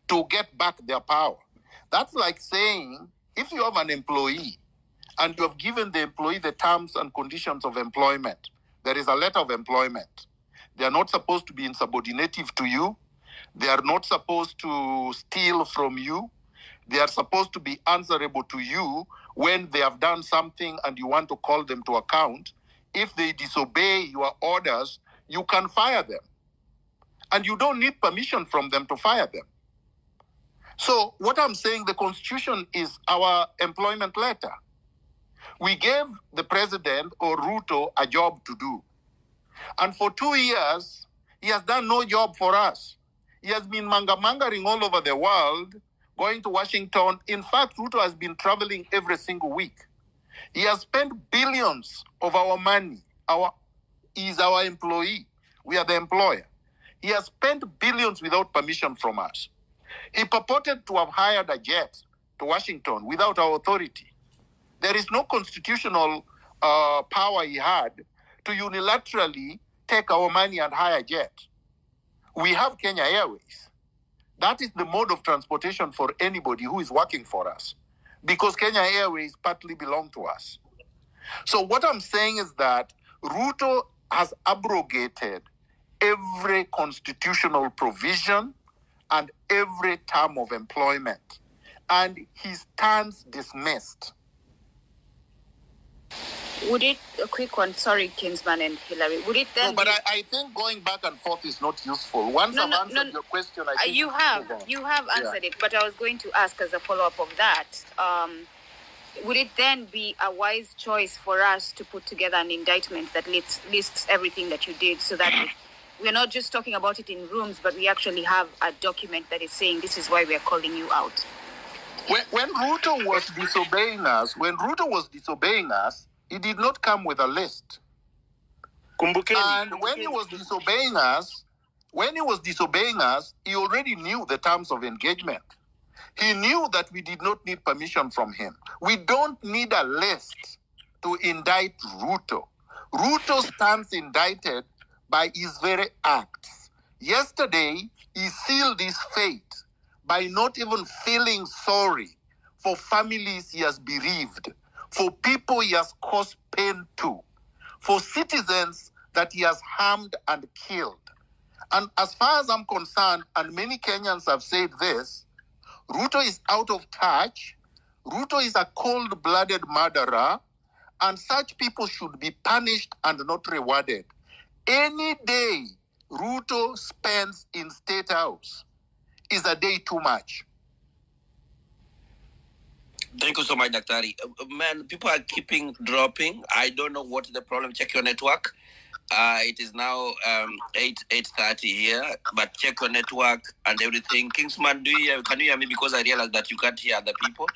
to get back their power. That's like saying, if you have an employee and you have given the employee the terms and conditions of employment, there is a letter of employment. They are not supposed to be insubordinative to you. They are not supposed to steal from you. They are supposed to be answerable to you when they have done something and you want to call them to account. If they disobey your orders, you can fire them. And you don't need permission from them to fire them. So what I'm saying, the Constitution is our employment letter. We gave the president or Ruto a job to do. And for 2 years, he has done no job for us. He has been mangering all over the world, going to Washington. In fact, Ruto has been traveling every single week. He has spent billions of our money. He's our employee. We are the employer. He has spent billions without permission from us. He purported to have hired a jet to Washington without our authority. There is no constitutional power he had to unilaterally take our money and hire a jet. We have Kenya Airways. That is the mode of transportation for anybody who is working for us, because Kenya Airways partly belong to us. So what I'm saying is that Ruto has abrogated every constitutional provision and every term of employment, and he stands dismissed. Would it, a quick one, sorry, Kinsman and Hillary, would it then No, but I think going back and forth is not useful. Once I've answered your question, I think you have answered it, but I was going to ask as a follow-up of that, would it then be a wise choice for us to put together an indictment that lists everything that you did, so that we're not just talking about it in rooms, but we actually have a document that is saying this is why we are calling you out? When Ruto was disobeying us, he did not come with a list. And when he was disobeying us, he already knew the terms of engagement. He knew that we did not need permission from him. We don't need a list to indict Ruto. Ruto stands indicted by his very acts. Yesterday, he sealed his fate by not even feeling sorry for families he has bereaved, for people he has caused pain to, for citizens that he has harmed and killed. And as far as I'm concerned, and many Kenyans have said this, Ruto is out of touch. Ruto is a cold-blooded murderer, and such people should be punished and not rewarded. Any day Ruto spends in State House is a day too much. Thank you so much, Daktari. Man, people are keeping dropping. I don't know what the problem. Check your network. It is now 8:30 here, but check your network and everything. Kingsman, can you hear me? Because I realized that you can't hear other people.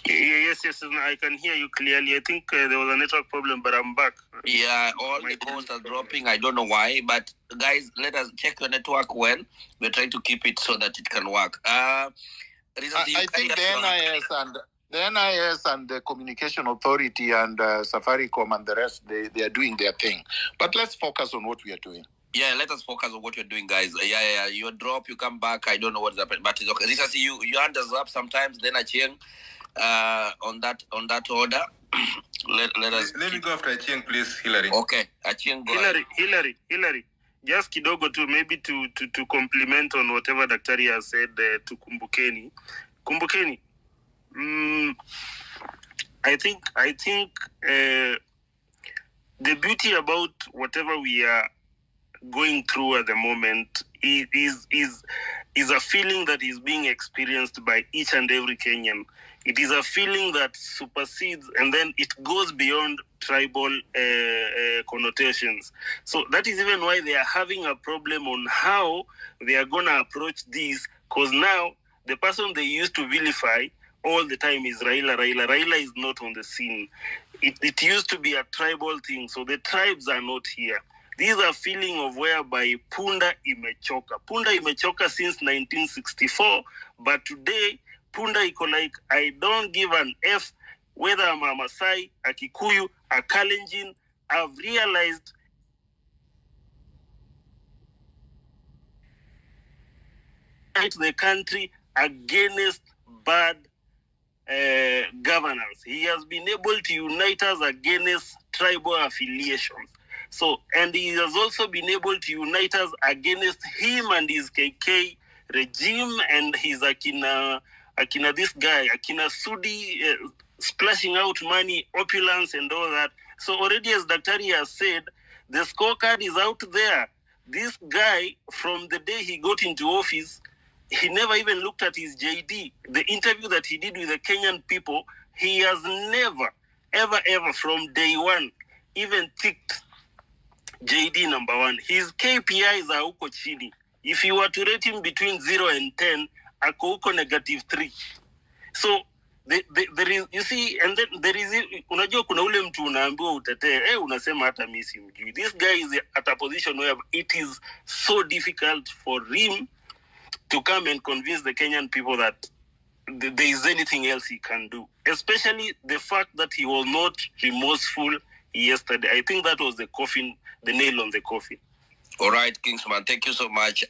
Yes, I can hear you clearly. I think there was a network problem, but I'm back. Yeah, all the calls are dropping. I don't know why, but guys, let us check your network well. We're trying to keep it so that it can work. I think the NIS and the Communication Authority and Safaricom and the rest, they are doing their thing. But let's focus on what we are doing. Yeah, let us focus on what you're doing, guys. Yeah. You drop, you come back. I don't know what's happening, but it's okay. This is you hand us up sometimes, then Achieng on that order. Let me go after Achieng, please, Hillary. Okay, Achieng, go Hillary. Just kidogo too, maybe to compliment on whatever Daktari has said to Kumbukeni. I think the beauty about whatever we are going through at the moment is a feeling that is being experienced by each and every Kenyan. It is a feeling that supersedes and then it goes beyond tribal connotations. So that is even why they are having a problem on how they are going to approach this, because now the person they used to vilify all the time is Raila. Raila is not on the scene. It used to be a tribal thing, so the tribes are not here. These are feeling of whereby Punda imechoka. Punda imechoka since 1964, but today Punda iko like, I don't give an F whether I'm a Maasai, a Kikuyu, a Kalenjin. I've realized the country against bad governance. He has been able to unite us against tribal affiliations. So, and he has also been able to unite us against him and his KK regime and his Akina this guy, Akina Sudi, splashing out money, opulence and all that. So already, as Daktari has said, the scorecard is out there. This guy, from the day he got into office, he never even looked at his JD. The interview that he did with the Kenyan people, he has never, ever from day one even ticked JD number 1. His KPIs are uko chini. If you were to rate him between 0 and 10, ako uko -3. So there is, you see, and then there is, unajua kuna ule mtu unaambiwa utetee, unasema hata mimi simjui. This guy is at a position where it is so difficult for him to come and convince the Kenyan people that there is anything else he can do. Especially the fact that he was not remorseful yesterday. I think that was the nail on the coffin. All right, Kingsman, thank you so much.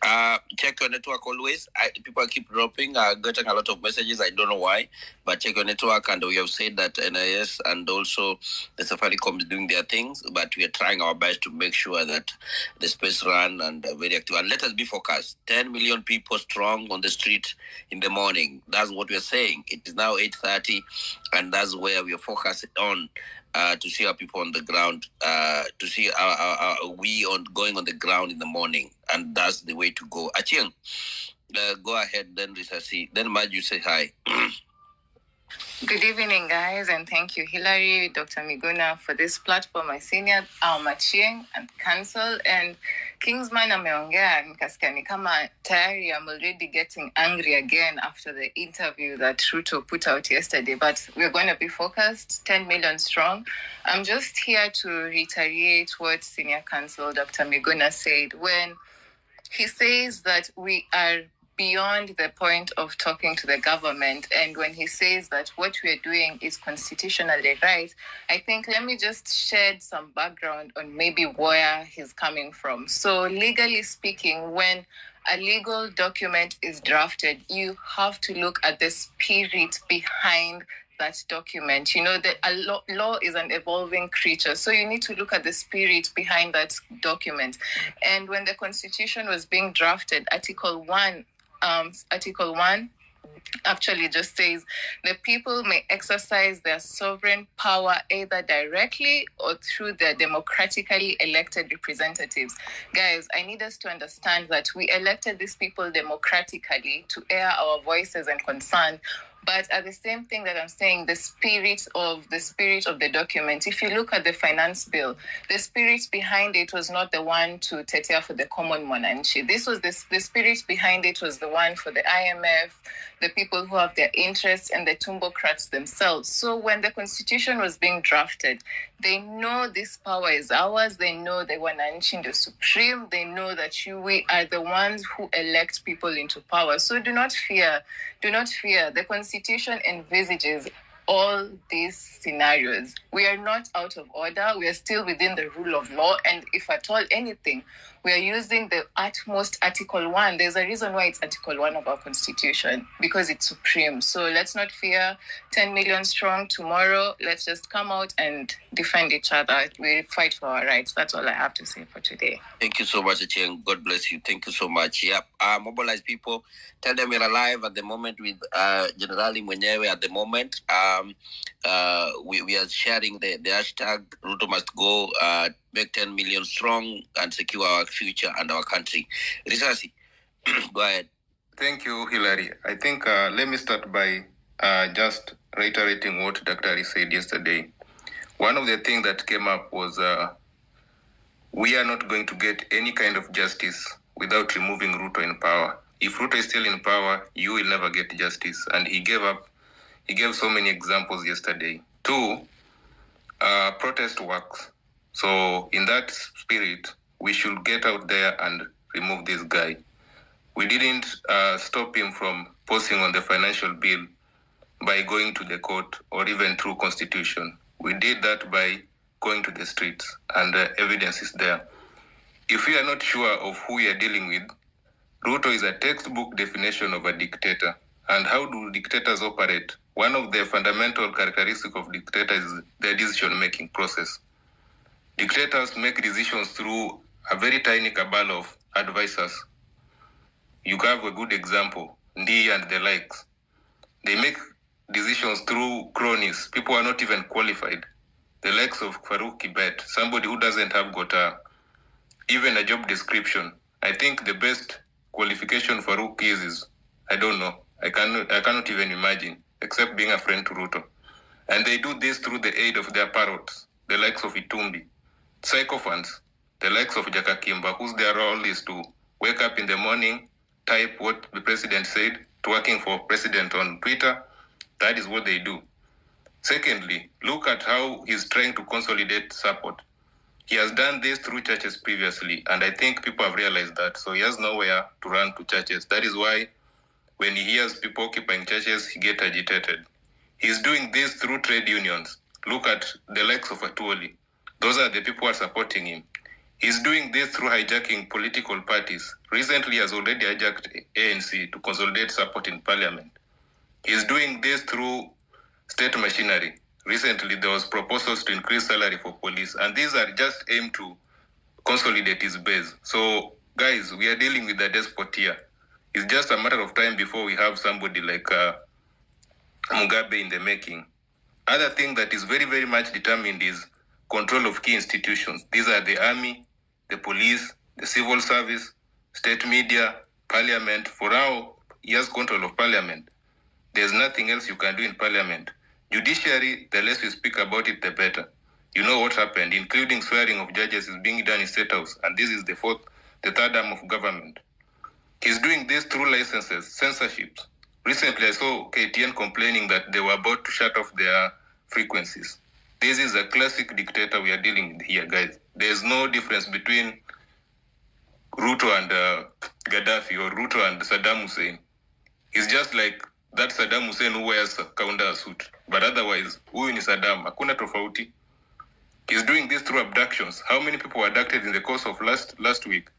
Check your network always. People keep dropping, getting a lot of messages. I don't know why, but check your network. And we have said that NIS and also the Safaricom is doing their things, but we are trying our best to make sure that the space run and very active. And let us be focused. 10 million people strong on the street in the morning. That's what we are saying. It is now 8:30, and that's where we are focused on. To see our people on the ground, to see going on the ground in the morning, and that's the way to go. Achieng, go ahead, then Risasi, then Maj, you say hi. Good evening, guys, and thank you, Hillary, Dr. Miguna, for this platform. My senior, Achieng and Council, and Kingsman ameongea nikasikia ni kama tayari I'm already getting angry again after the interview that Ruto put out yesterday, but we're going to be focused, 10 million strong. I'm just here to reiterate what Senior Counsel Dr. Miguna said when he says that we are beyond the point of talking to the government, and when he says that what we're doing is constitutionally right, I think let me just shed some background on maybe where he's coming from. So legally speaking, when a legal document is drafted, you have to look at the spirit behind that document. You know that law is an evolving creature, so you need to look at the spirit behind that document. And when the Constitution was being drafted, Article 1 actually just says the people may exercise their sovereign power either directly or through their democratically elected representatives. Guys, I need us to understand that we elected these people democratically to air our voices and concern. But at the same thing that I'm saying, the spirit of the document, if you look at the finance bill, the spirit behind it was not the one to tetea for the common mwananchi. This was the spirit behind it was the one for the IMF, the people who have their interests, and the tumbocrats themselves. So when the Constitution was being drafted, they know this power is ours. They know the wananchi, the supreme. They know that we are the ones who elect people into power. So do not fear. Do not fear. The Constitution envisages all these scenarios. We are not out of order. We are still within the rule of law. And if at all anything, we are using the utmost Article 1. There's a reason why it's Article 1 of our Constitution, because it's supreme. So let's not fear. 10 million strong tomorrow. Let's just come out and defend each other. We fight for our rights. That's all I have to say for today. Thank you so much, Etienne. God bless you. Thank you so much. Yep. Mobilize people. Tell them we're alive at the moment with Generali Mwenyewe at the moment. we are sharing the hashtag Ruto must go, make 10 million strong and secure our future and our country. Risasi, go ahead. Thank you, Hilary. I think let me start by just reiterating what Dr. Ari said yesterday. One of the things that came up was we are not going to get any kind of justice without removing Ruto in power. If Ruto is still in power, you will never get justice. And he gave so many examples yesterday. 2, protest works. So in that spirit, we should get out there and remove this guy. We didn't stop him from posting on the financial bill by going to the court or even through constitution. We did that by going to the streets, and evidence is there. If we are not sure of who we are dealing with, Ruto is a textbook definition of a dictator. And how do dictators operate? One of the fundamental characteristics of dictators is their decision-making process. Dictators make decisions through a very tiny cabal of advisors. You have a good example, Ndi and the likes. They make decisions through cronies. People are not even qualified. The likes of Farouk Kibet, somebody who doesn't have got even a job description. I think the best qualification Farouk is I don't know. I cannot even imagine, except being a friend to Ruto. And they do this through the aid of their parrots, the likes of Itumbi. Sycophants, the likes of Jaka Kimba, whose their role is to wake up in the morning, type what the president said, to working for president on Twitter. That is what they do. Secondly, look at how he's trying to consolidate support. He has done this through churches previously, and I think people have realized that. So he has nowhere to run to churches. That is why when he hears people occupying churches, he gets agitated. He's doing this through trade unions. Look at the likes of Atuoli. Those are the people who are supporting him. He's doing this through hijacking political parties. Recently, he has already hijacked ANC to consolidate support in parliament. He's doing this through state machinery. Recently, there was proposals to increase salary for police, and these are just aimed to consolidate his base. So, guys, we are dealing with a despot here. It's just a matter of time before we have somebody like Mugabe in the making. Other thing that is very, very much determined is control of key institutions. These are the army, the police, the civil service, state media, parliament. For now, he has control of parliament. There's nothing else you can do in parliament. Judiciary, the less we speak about it, the better. You know what happened, including swearing of judges is being done in State House, and this is the third arm of government. He's doing this through licenses, censorships. Recently, I saw KTN complaining that they were about to shut off their frequencies. This is a classic dictator we are dealing with here, guys. There's no difference between Ruto and Gaddafi or Ruto and Saddam Hussein. It's just like that Saddam Hussein who wears a Kaunda suit. But otherwise, huyu ni Saddam. Hakuna tofauti. He's doing this through abductions. How many people were abducted in the course of last week?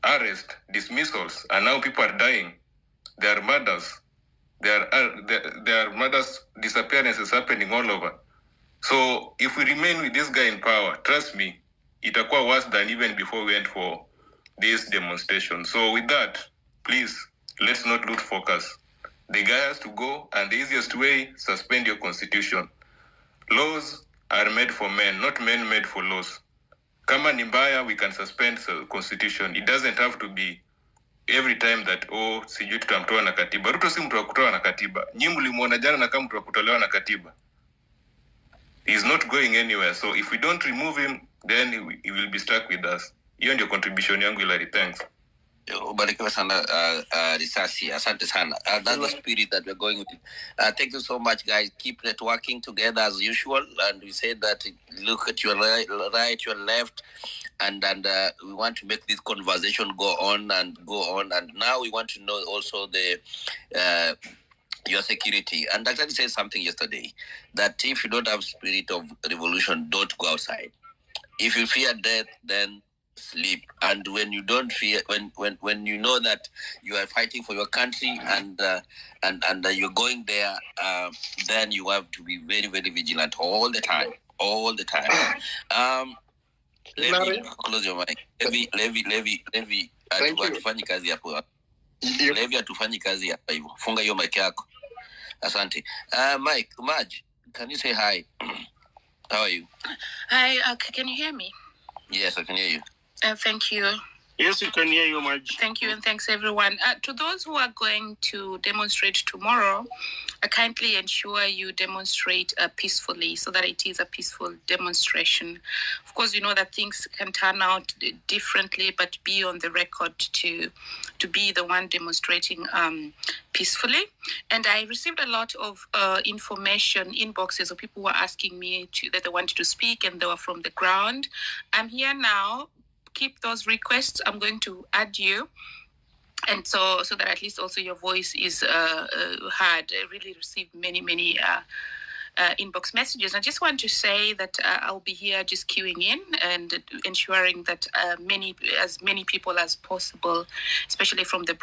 Arrest, dismissals, and now people are dying. There are murders. There are murders, disappearances happening all over. So if we remain with this guy in power, trust me, itakuwa worse than even before we went for this demonstration. So with that, please, let's not lose focus. The guy has to go, and the easiest way, suspend your constitution. Laws are made for men, not men made for laws. Kama ni mbaya, we can suspend the constitution. It doesn't have to be every time that, sijui tutamtoa na katiba. Ruto si mtu wa kutoa na katiba. Nyi mlimuona jana na kama mtu wa kutolewa na katiba. He's not going anywhere. So if we don't remove him, then he will be stuck with us. Hiyo ndio contribution yangu, Hilary. Thanks. Ubarikiwa sana Risasi. Asante sana. That's the spirit that we're going with. Thank you so much, guys. Keep networking together as usual. And we said that look at your right, your left, and we want to make this conversation go on. And now we want to know also your security. And Dr. said something yesterday that if you don't have spirit of revolution, don't go outside. If you fear death, then sleep. And when you don't fear, when you know that you are fighting for your country and you're going there, then you have to be very, very vigilant all the time. Let me close your mic. Levi, hatufanyi kazi hapo. Levi hatufanyi kazi hapa hivyo. Funga hiyo mic yako. Asante. Mike, Maj, can you say hi? How are you? Hi, can you hear me? Yes, I can hear you. Thank you. Yes, we can hear you, Maj. Thank you, and thanks, everyone. To those who are going to demonstrate tomorrow, kindly ensure you demonstrate peacefully so that it is a peaceful demonstration. Of course, you know that things can turn out differently, but be on the record to be the one demonstrating peacefully. And I received a lot of information, inboxes of people who were asking me that they wanted to speak and they were from the ground. I'm here now. Keep those requests. I'm going to add you, and so that at least also your voice is heard. I really received many inbox messages. I just want to say that I'll be here just queuing in and ensuring that as many people as possible, especially from the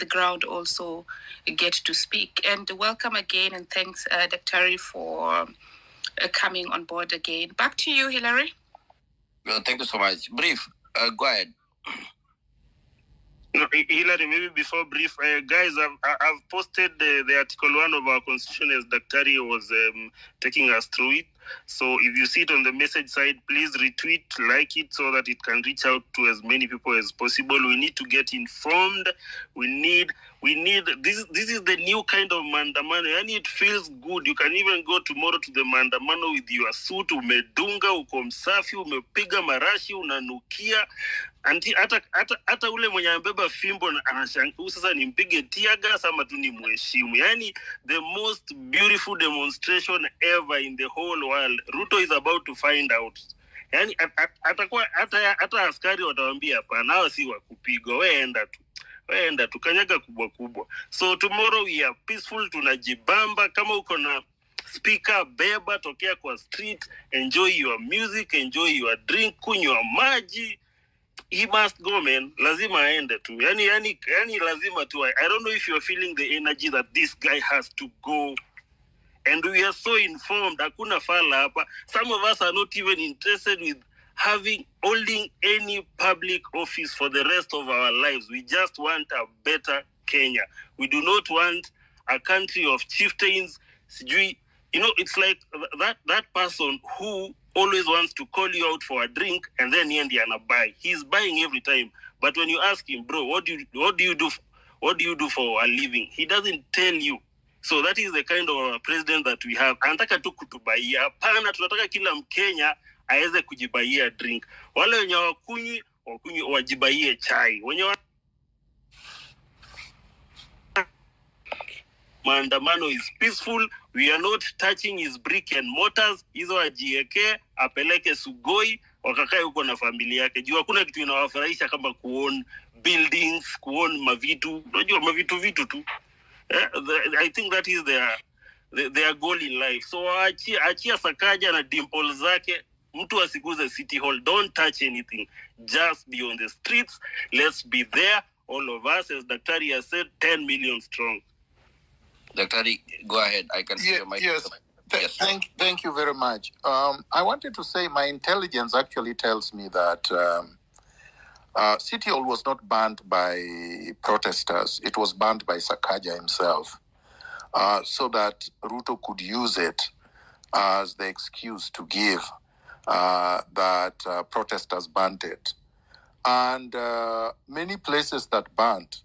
ground, also get to speak. And welcome again, and thanks, Dr. for coming on board again. Back to you, Hillary. Well, thank you so much. Brief. Go ahead. No, Hillary, maybe before brief, guys, I've posted the article 1 of our constitution as Daktari was taking us through it. So if you see it on the message side, please retweet, like it, so that it can reach out to as many people as possible. We need to get informed. We need this is the new kind of Maandamano, and it feels good. You can even go tomorrow to the Maandamano with your suit, umedunga, uko msafi, umepiga marashi, unanukia. Anti hata ule mwenye ambeba fimbo anashangaa sasa nimpige tiaga ama tu nimheshimu. Yani the most beautiful demonstration ever in the whole world. Ruto is about to find out. Yani atakuwa hata askari watawaambia hapana, hao si wa kupigwa, wewe enda tu kanyaga kubwa. So tomorrow we are peaceful, tunajibamba. Kama uko na speaker, beba, tokea kwa street, enjoy your music, enjoy your drink, kunywa maji. He must go, man. Lazima aende tu. Yani lazima tu. I don't know if you're feeling the energy that this guy has to go. And we are so informed. Hakuna fala hapa. Some of us are not even interested with holding any public office for the rest of our lives. We just want a better Kenya. We do not want a country of chieftains. It's like that person who always wants to call you out for a drink and then he and buy. He's buying every time. But when you ask him, bro, what do you do for a living? He doesn't tell you. So that is the kind of president that we have. Anataka tu kutubaia. Hapana, tunataka kila Mkenya aweze kujibaia drink. Wale wenye wakunywi wajibaie chai. Wenye Maandamano is peaceful. We are not touching his brick and mortars. Hizo ajieke, apeleke Sugoi, wakakae huko na familia yake. Juu hakuna kitu inawafurahisha kama kuon buildings, kuon mavitu. Unajua mavitu tu. I think that is their goal in life. So achia Sakaja na dimple zake. Mtu asiguze City Hall. Don't touch anything. Just be on the streets. Let's be there. All of us, as Daktari has said, 10 million strong. Daktari, go ahead. I can see your mic. Yes. Thank you very much. I wanted to say my intelligence actually tells me that City Hall was not banned by protesters. It was banned by Sakaja himself, so that Ruto could use it as the excuse to give that protesters banned it. And many places that banned,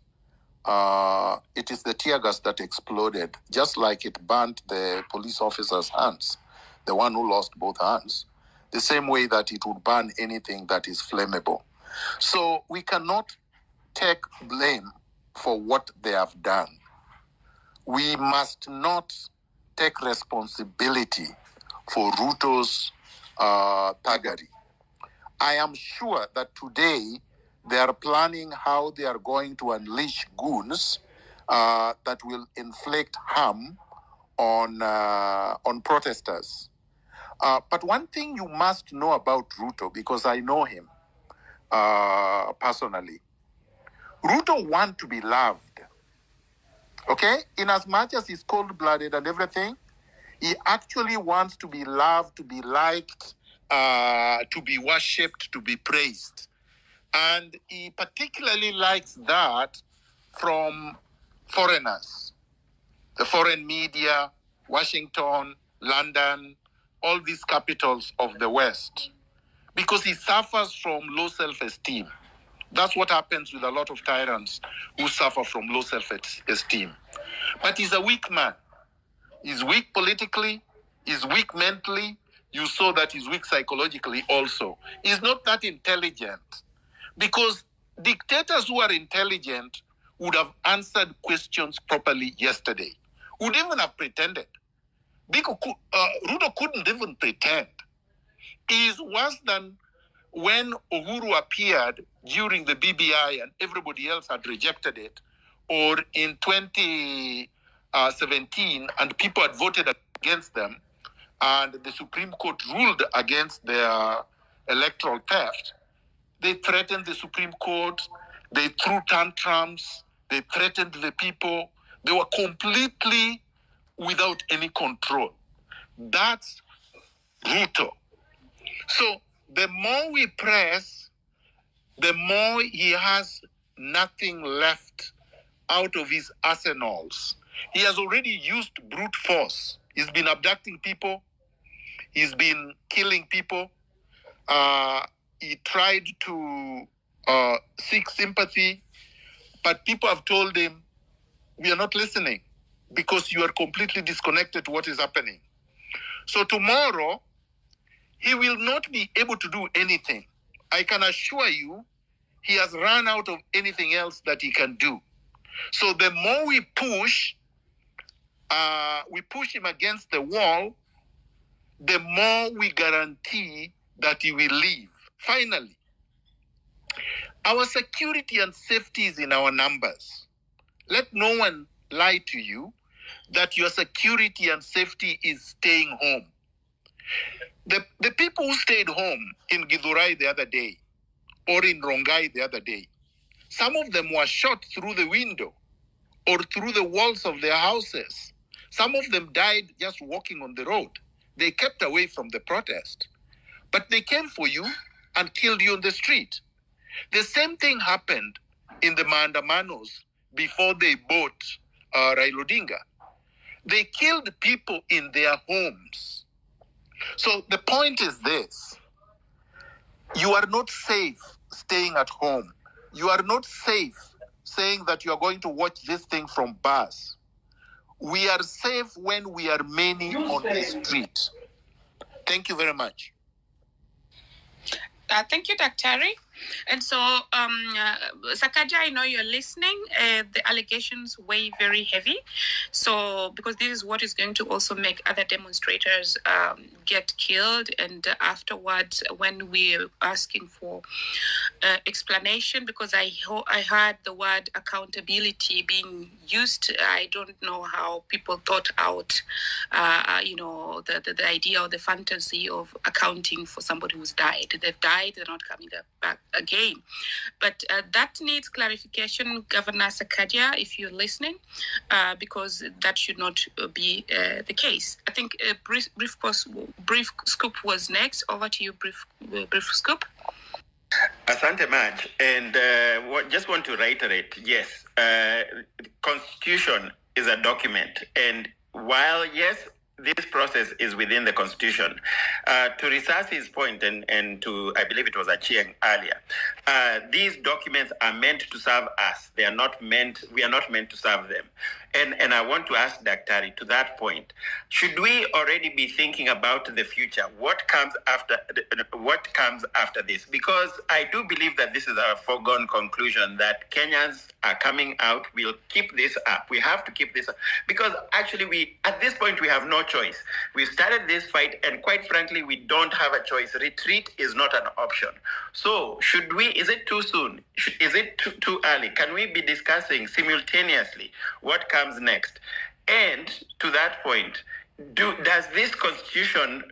it is the tear gas that exploded, just like it burnt the police officer's hands, the one who lost both hands, the same way that it would burn anything that is flammable. So we cannot take blame for what they have done. We must not take responsibility for Ruto's thuggery. I am sure that today they are planning how they are going to unleash goons that will inflict harm on protesters. But one thing you must know about Ruto, because I know him personally, Ruto wants to be loved. Okay? In as much as he's cold-blooded and everything, he actually wants to be loved, to be liked, to be worshipped, to be praised. And he particularly likes that from foreigners. the foreign media, Washington, London, all these capitals of the West, because he suffers from low self-esteem. That's what happens with a lot of tyrants who suffer from low self-esteem. But he's a weak man. He's weak politically, he's weak mentally. You saw that he's weak psychologically also. He's not that intelligent, because dictators who are intelligent would have answered questions properly yesterday, would even have pretended. Ruto couldn't even pretend. He is worse than when Uhuru appeared during the BBI and everybody else had rejected it, or in 2017 and people had voted against them, and the Supreme Court ruled against their electoral theft. They threatened the Supreme Court, they threw tantrums, they threatened the people. They were completely without any control. That's Ruto. So the more we press, the more he has nothing left out of his arsenals. He has already used brute force. He's been abducting people. He's been killing people. He tried to seek sympathy, but people have told him, we are not listening because you are completely disconnected to what is happening. So tomorrow, he will not be able to do anything. I can assure you, he has run out of anything else that he can do. So the more we push him against the wall, the more we guarantee that he will leave. Finally, our security and safety is in our numbers. Let no one lie to you that your security and safety is staying home. The people who stayed home in Githurai the other day, or in Rongai the other day, some of them were shot through the window or through the walls of their houses. Some of them died just walking on the road. They kept away from the protest. But they came for you and killed you on the street. The same thing happened in the Maandamanos before they bought Raila Odinga. They killed people in their homes. So the point is this: you are not safe staying at home. You are not safe saying that you are going to watch this thing from bars. We are safe when we are many on the street. Thank you very much. Thank you, Daktari. And so, Sakaja, I know you're listening. The allegations weigh very heavy. So, because this is what is going to also make other demonstrators get killed. And afterwards, when we're asking for explanation, because I heard the word accountability being used, I don't know how people thought out, the idea or the fantasy of accounting for somebody who's died. They've died, they're not coming back again. But that needs clarification, Governor Sakaja, if you're listening, because that should not be the case. I think brief scoop was next. Over to you, brief scoop. Asante Maj, and just want to reiterate, yes, Constitution is a document, and while, yes, this process is within the Constitution. To Risasi's point, and to, I believe it was Achieng earlier, these documents are meant to serve us. We are not meant to serve them. And I want to ask Daktari, to that point, should we already be thinking about the future? What comes after this? Because I do believe that this is a foregone conclusion that Kenyans are coming out. We'll keep this up. We have to keep this up. Because actually, at this point, we have no choice. We started this fight, and quite frankly, we don't have a choice. Retreat is not an option. So is it too soon? Is it too early? Can we be discussing simultaneously what comes next? And to that point, does this constitution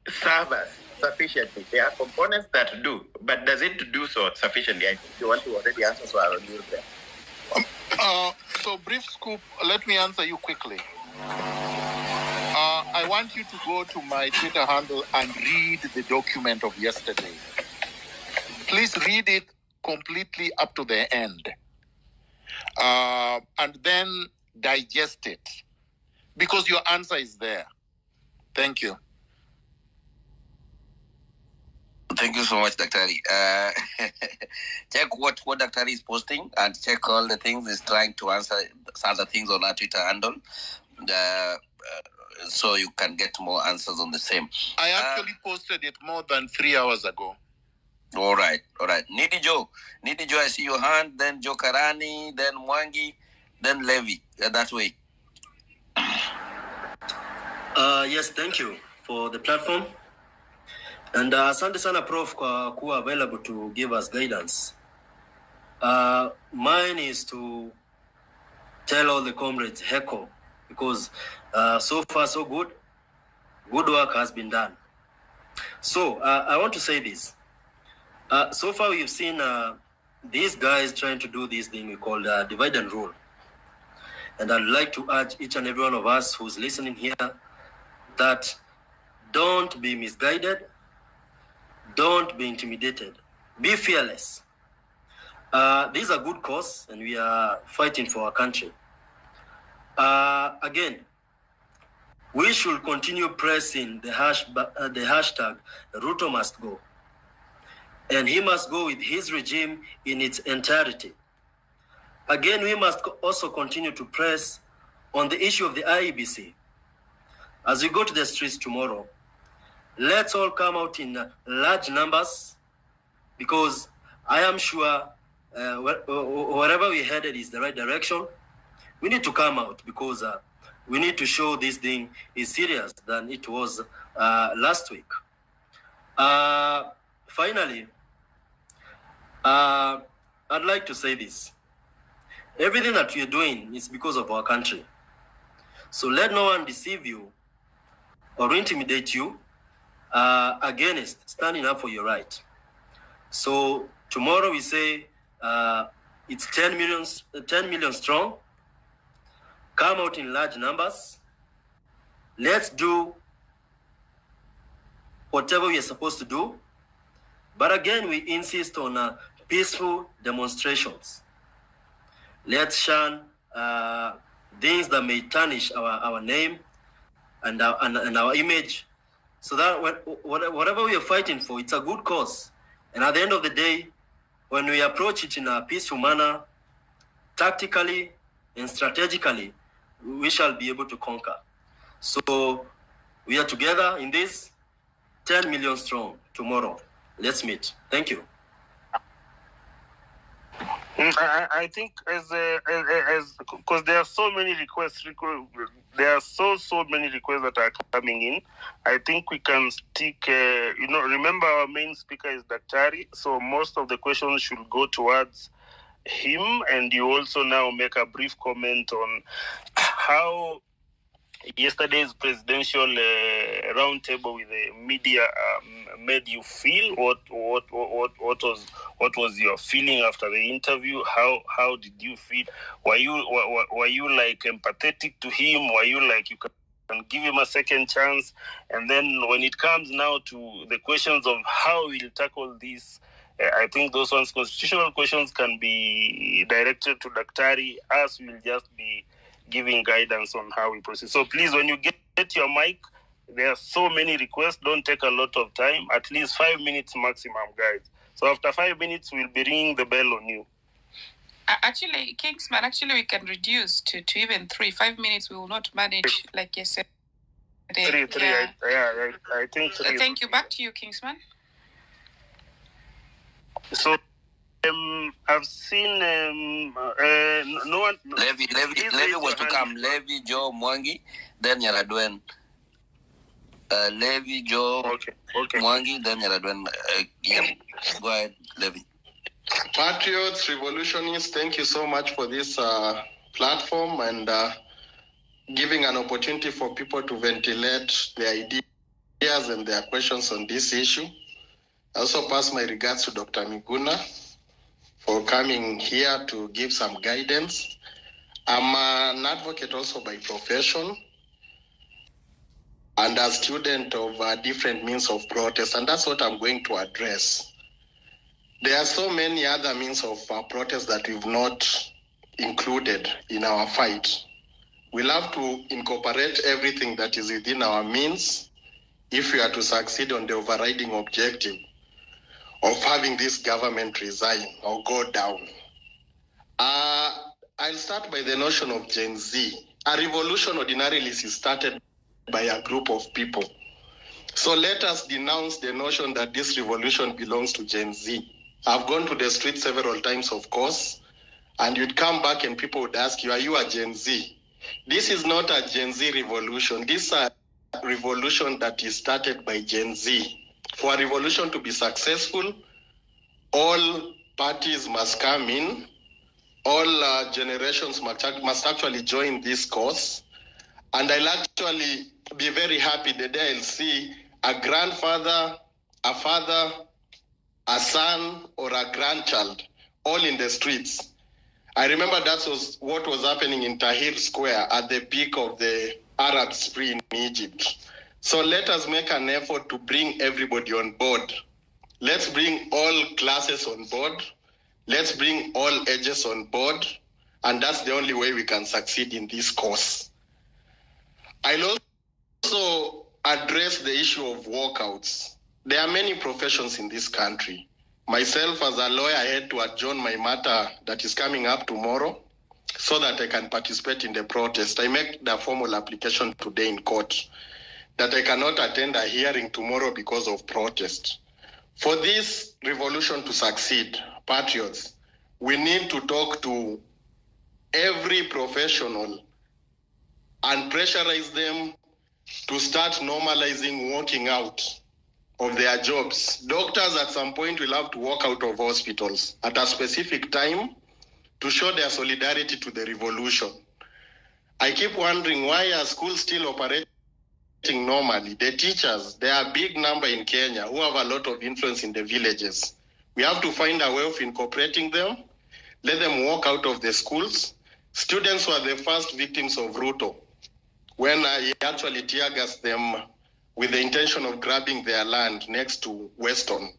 serve us sufficiently? There are components that do, but does it do so sufficiently? I think you want to already answer, so I will use them. So brief scoop, let me answer you quickly. I want you to go to my Twitter handle and read the document of yesterday. Please read it completely up to the end. And then digest it. because your answer is there. Thank you. Thank you so much, Daktari. Check what Daktari is posting and check all the things he's trying to answer other things on our Twitter handle. So you can get more answers on the same. I actually posted it more than 3 hours ago. All right. Nidi Joe, I see your hand, then Joe Karani, then Mwangi, then Levi. That way. Yes, thank you for the platform. And asante sana Prof kwa kuwa available to give us guidance. Mine is to tell all the comrades heko, because so far so good. Good work has been done. So I want to say this. So far we've seen these guys trying to do this thing we call divide and rule. And I'd like to urge each and every one of us who's listening here that don't be misguided, don't be intimidated, be fearless. This is a good cause and we are fighting for our country. Again, we should continue pressing the hashtag Ruto must go. And he must go with his regime in its entirety. Again, we must also continue to press on the issue of the IEBC. As we go to the streets tomorrow, let's all come out in large numbers, because I am sure wherever we're headed is the right direction. We need to come out because we need to show this thing is serious than it was last week. Finally, I'd like to say this. Everything that we are doing is because of our country. So let no one deceive you or intimidate you against standing up for your right. So tomorrow we say it's 10 million strong. Come out in large numbers. Let's do whatever we are supposed to do. But again, we insist on peaceful demonstrations. Let's shun things that may tarnish our name and our image, so that whatever we are fighting for, it's a good cause. And at the end of the day, when we approach it in a peaceful manner, tactically and strategically, we shall be able to conquer. So we are together in this, 10 million strong tomorrow. Let's meet. Thank you. I think as because there are so many requests, there are so many requests that are coming in. I think we can stick. Remember our main speaker is Daktari, so most of the questions should go towards him, and you also now make a brief comment on how yesterday's presidential roundtable with the media made you feel. What was your feeling after the interview? How did you feel? Were you like empathetic to him? Were you like you can give him a second chance? And then when it comes now to the questions of how we'll tackle this, I think those ones, constitutional questions, can be directed to Daktari. Us will just be giving guidance on how we proceed. So please, when you get your mic, there are so many requests. Don't take a lot of time. At least 5 minutes maximum, guys. So after 5 minutes, we'll be ringing the bell on you. Actually, Kingsman, we can reduce to even 3. 5 minutes we will not manage, like you said. Three. Yeah. I think 3. Thank you. Back to you, Kingsman. So I've seen no one. Levi was to come. Levi, Joe, Mwangi, then Yaradwen. Levi, Joe, okay. Mwangi, then Yaradwen. Go ahead, Levi. Patriots, revolutionists, thank you so much for this platform and giving an opportunity for people to ventilate their ideas and their questions on this issue. I also pass my regards to Dr. Miguna for coming here to give some guidance. I'm an advocate also by profession and a student of different means of protest, and that's what I'm going to address. There are so many other means of protest that we've not included in our fight. We'll have to incorporate everything that is within our means if we are to succeed on the overriding objective of having this government resign or go down. I'll start by the notion of Gen Z. A revolution ordinarily is started by a group of people. So let us denounce the notion that this revolution belongs to Gen Z. I've gone to the street several times, of course, and you'd come back and people would ask you, are you a Gen Z? This is not a Gen Z revolution. This is a revolution that is started by Gen Z. For a revolution to be successful, all parties must come in, all generations must actually join this cause. And I'll actually be very happy the day I'll see a grandfather, a father, a son, or a grandchild all in the streets. I remember that was what was happening in Tahrir Square at the peak of the Arab Spring in Egypt. So let us make an effort to bring everybody on board. Let's bring all classes on board. Let's bring all ages on board. And that's the only way we can succeed in this cause. I'll also address the issue of walkouts. There are many professions in this country. Myself, as a lawyer, I had to adjourn my matter that is coming up tomorrow so that I can participate in the protest. I make the formal application today in court that I cannot attend a hearing tomorrow because of protest. For this revolution to succeed, patriots, we need to talk to every professional and pressurize them to start normalizing walking out of their jobs. Doctors at some point will have to walk out of hospitals at a specific time to show their solidarity to the revolution. I keep wondering, why are schools still operating normally? The teachers, there are a big number in Kenya who have a lot of influence in the villages. We have to find a way of incorporating them, let them walk out of the schools. Students were the first victims of Ruto when he actually tear gassed them with the intention of grabbing their land next to Weston.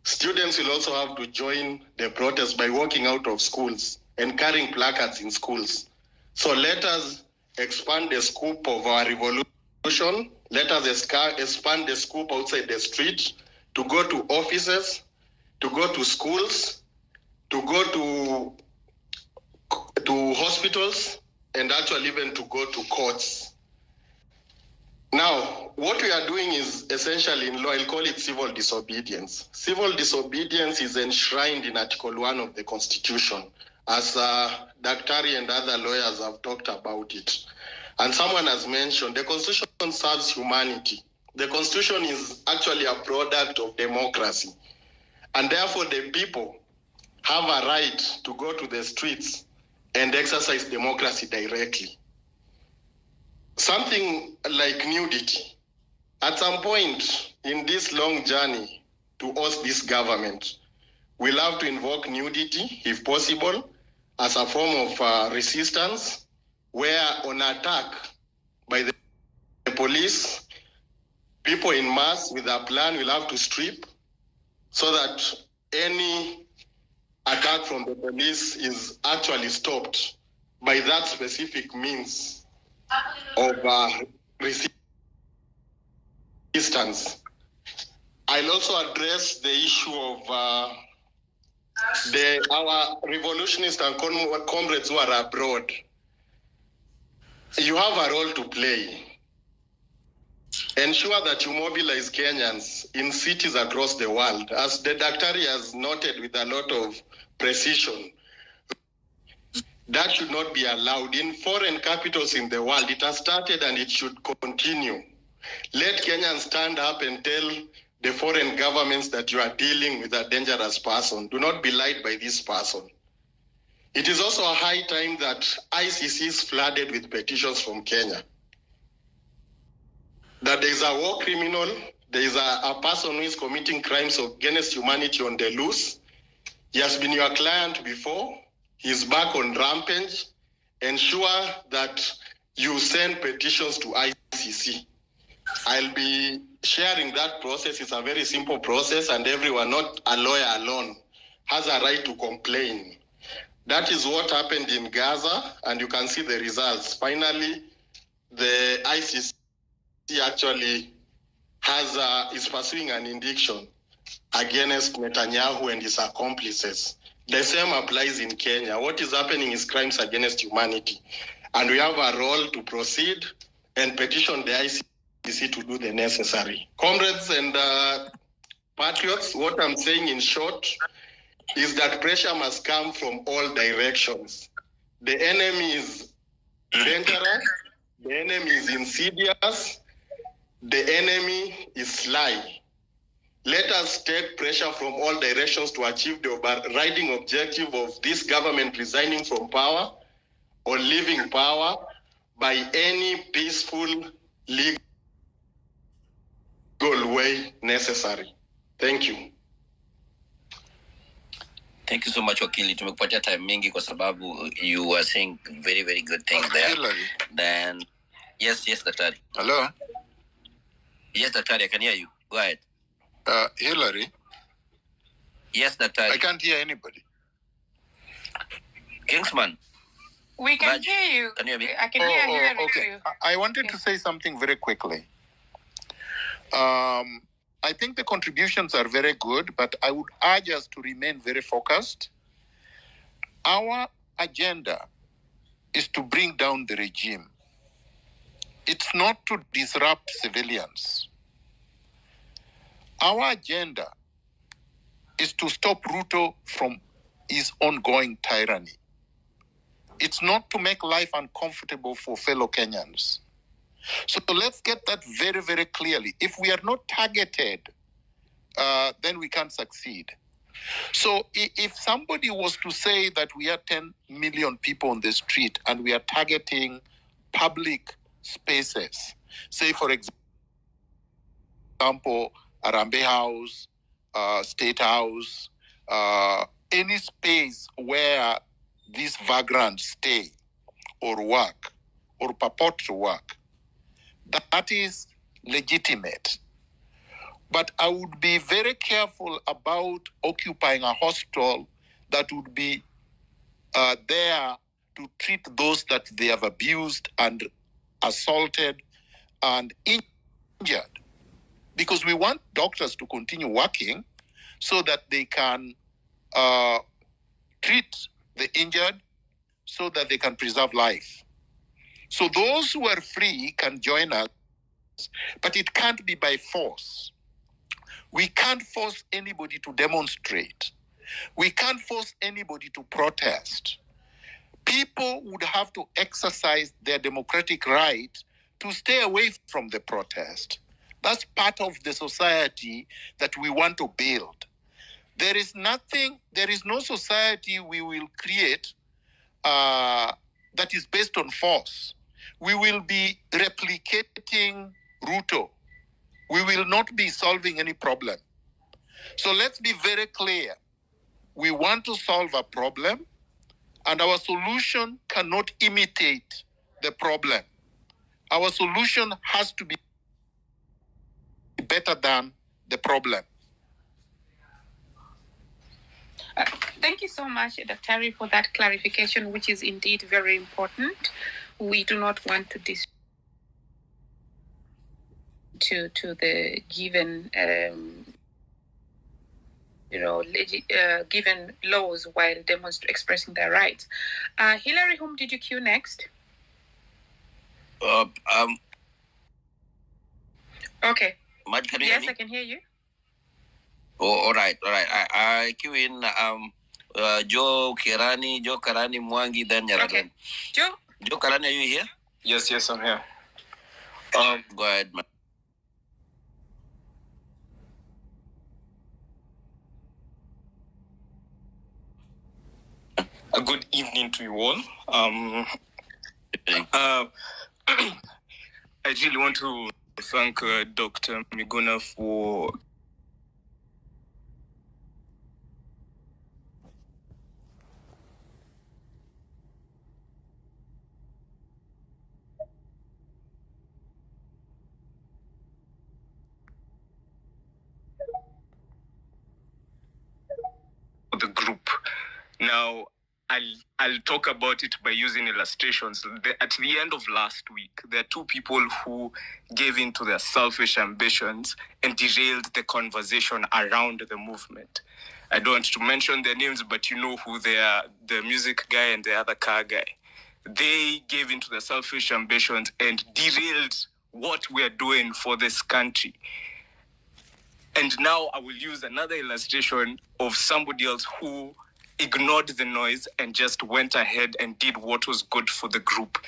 Students will also have to join the protest by walking out of schools and carrying placards in schools. So let us expand the scope of our revolution. Let us expand the scope outside the street to go to offices, to go to schools, to go to hospitals, and actually even to go to courts. Now, what we are doing is essentially in law, I'll call it civil disobedience. Civil disobedience is enshrined in Article 1 of the Constitution, as Daktari and other lawyers have talked about it. And someone has mentioned the Constitution serves humanity. The Constitution is actually a product of democracy. And therefore, the people have a right to go to the streets and exercise democracy directly. Something like nudity. At some point in this long journey towards this government, we'll have to invoke nudity, if possible, as a form of resistance, where on attack by the police, people in mass with a plan will have to strip so that any attack from the police is actually stopped by that specific means of resistance. I'll also address the issue of our revolutionists and comrades who are abroad. You have a role to play. Ensure that you mobilize Kenyans in cities across the world. As the Daktari has noted with a lot of precision, that should not be allowed. In foreign capitals in the world, it has started and it should continue. Let Kenyans stand up and tell the foreign governments that you are dealing with a dangerous person. Do not be lied by this person. It is also a high time that ICC is flooded with petitions from Kenya. That there is a war criminal, there is a person who is committing crimes against humanity on the loose. He has been your client before. He's back on rampage. Ensure that you send petitions to ICC. I'll be sharing that process. It's a very simple process, and everyone, not a lawyer alone, has a right to complain. That is what happened in Gaza, and you can see the results. Finally, the ICC actually is pursuing an indiction against Netanyahu and his accomplices. The same applies in Kenya. What is happening is crimes against humanity. And we have a role to proceed and petition the ICC to do the necessary. Comrades and patriots, what I'm saying in short is that pressure must come from all directions. The enemy is dangerous, the enemy is insidious, the enemy is sly. Let us take pressure from all directions to achieve the overriding objective of this government resigning from power or leaving power by any peaceful, legal way necessary. Thank you. Thank you so much, Wakili. Tumekupatia time mingi kwa sababu you were saying very, very good things there. Hillary. Then, yes, Daktari. Hello? Yes, Daktari, I can hear you. Go ahead. Hillary? Yes, Daktari. I can't hear anybody. Kingsman. We can hear you. Can you hear me? I can hear Hillary. Okay. I wanted to say something very quickly. I think the contributions are very good, but I would urge us to remain very focused. Our agenda is to bring down the regime. It's not to disrupt civilians. Our agenda is to stop Ruto from his ongoing tyranny. It's not to make life uncomfortable for fellow Kenyans. So let's get that very, very clearly. If we are not targeted, then we can't succeed. So if somebody was to say that we are 10 million people on the street and we are targeting public spaces, say for example, Arambe House, State House, any space where these vagrants stay or work or purport to work, that is legitimate. But I would be very careful about occupying a hostel that would be there to treat those that they have abused and assaulted and injured. Because we want doctors to continue working so that they can treat the injured so that they can preserve life. So those who are free can join us, but it can't be by force. We can't force anybody to demonstrate. We can't force anybody to protest. People would have to exercise their democratic right to stay away from the protest. That's part of the society that we want to build. There is no society we will create that is based on force. We will be replicating Ruto. We will not be solving any problem. So let's be very clear. We want to solve a problem, and our solution cannot imitate the problem. Our solution has to be better than the problem. Thank you so much, Dr. for that clarification, which is indeed very important. We do not want to to the given given laws while expressing their rights. Hillary, whom did you cue next? Okay. Maj, can you yes, hear me? I can hear you. Oh, all right. I cue in Joe Karani Mwangi, then Nyaragan. Okay. Joe Karani, are you here? Yes, I'm here. Go ahead, man. A good evening to you all. I really want to thank Dr. Miguna for the group. Now, I'll talk about it by using illustrations. At the end of last week, there are two people who gave in to their selfish ambitions and derailed the conversation around the movement. I don't want to mention their names, but you know who they are, the music guy and the other car guy. They gave in to their selfish ambitions and derailed what we are doing for this country. And now I will use another illustration of somebody else who ignored the noise and just went ahead and did what was good for the group.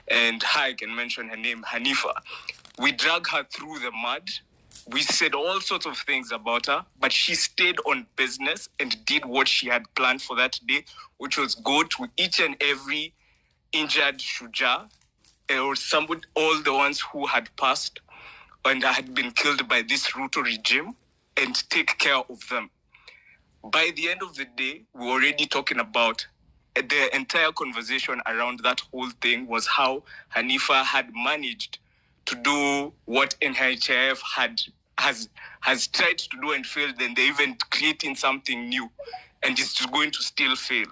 And I can mention her name, Hanifa. We dragged her through the mud. We said all sorts of things about her, but she stayed on business and did what she had planned for that day, which was go to each and every injured Shuja, or somebody, all the ones who had passed and had been killed by this Ruto regime, and take care of them. By the end of the day, we were already talking about the entire conversation around that whole thing was how Hanifa had managed to do what NHIF has tried to do and failed, and they're even creating something new, and it's going to still fail.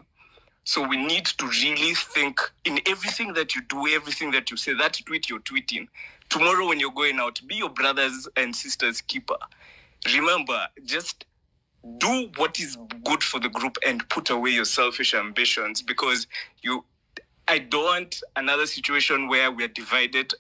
So we need to really think in everything that you do, everything that you say, that tweet you're tweeting. Tomorrow when you're going out, be your brothers and sisters' keeper. Remember, just do what is good for the group and put away your selfish ambitions, because I don't want another situation where we're divided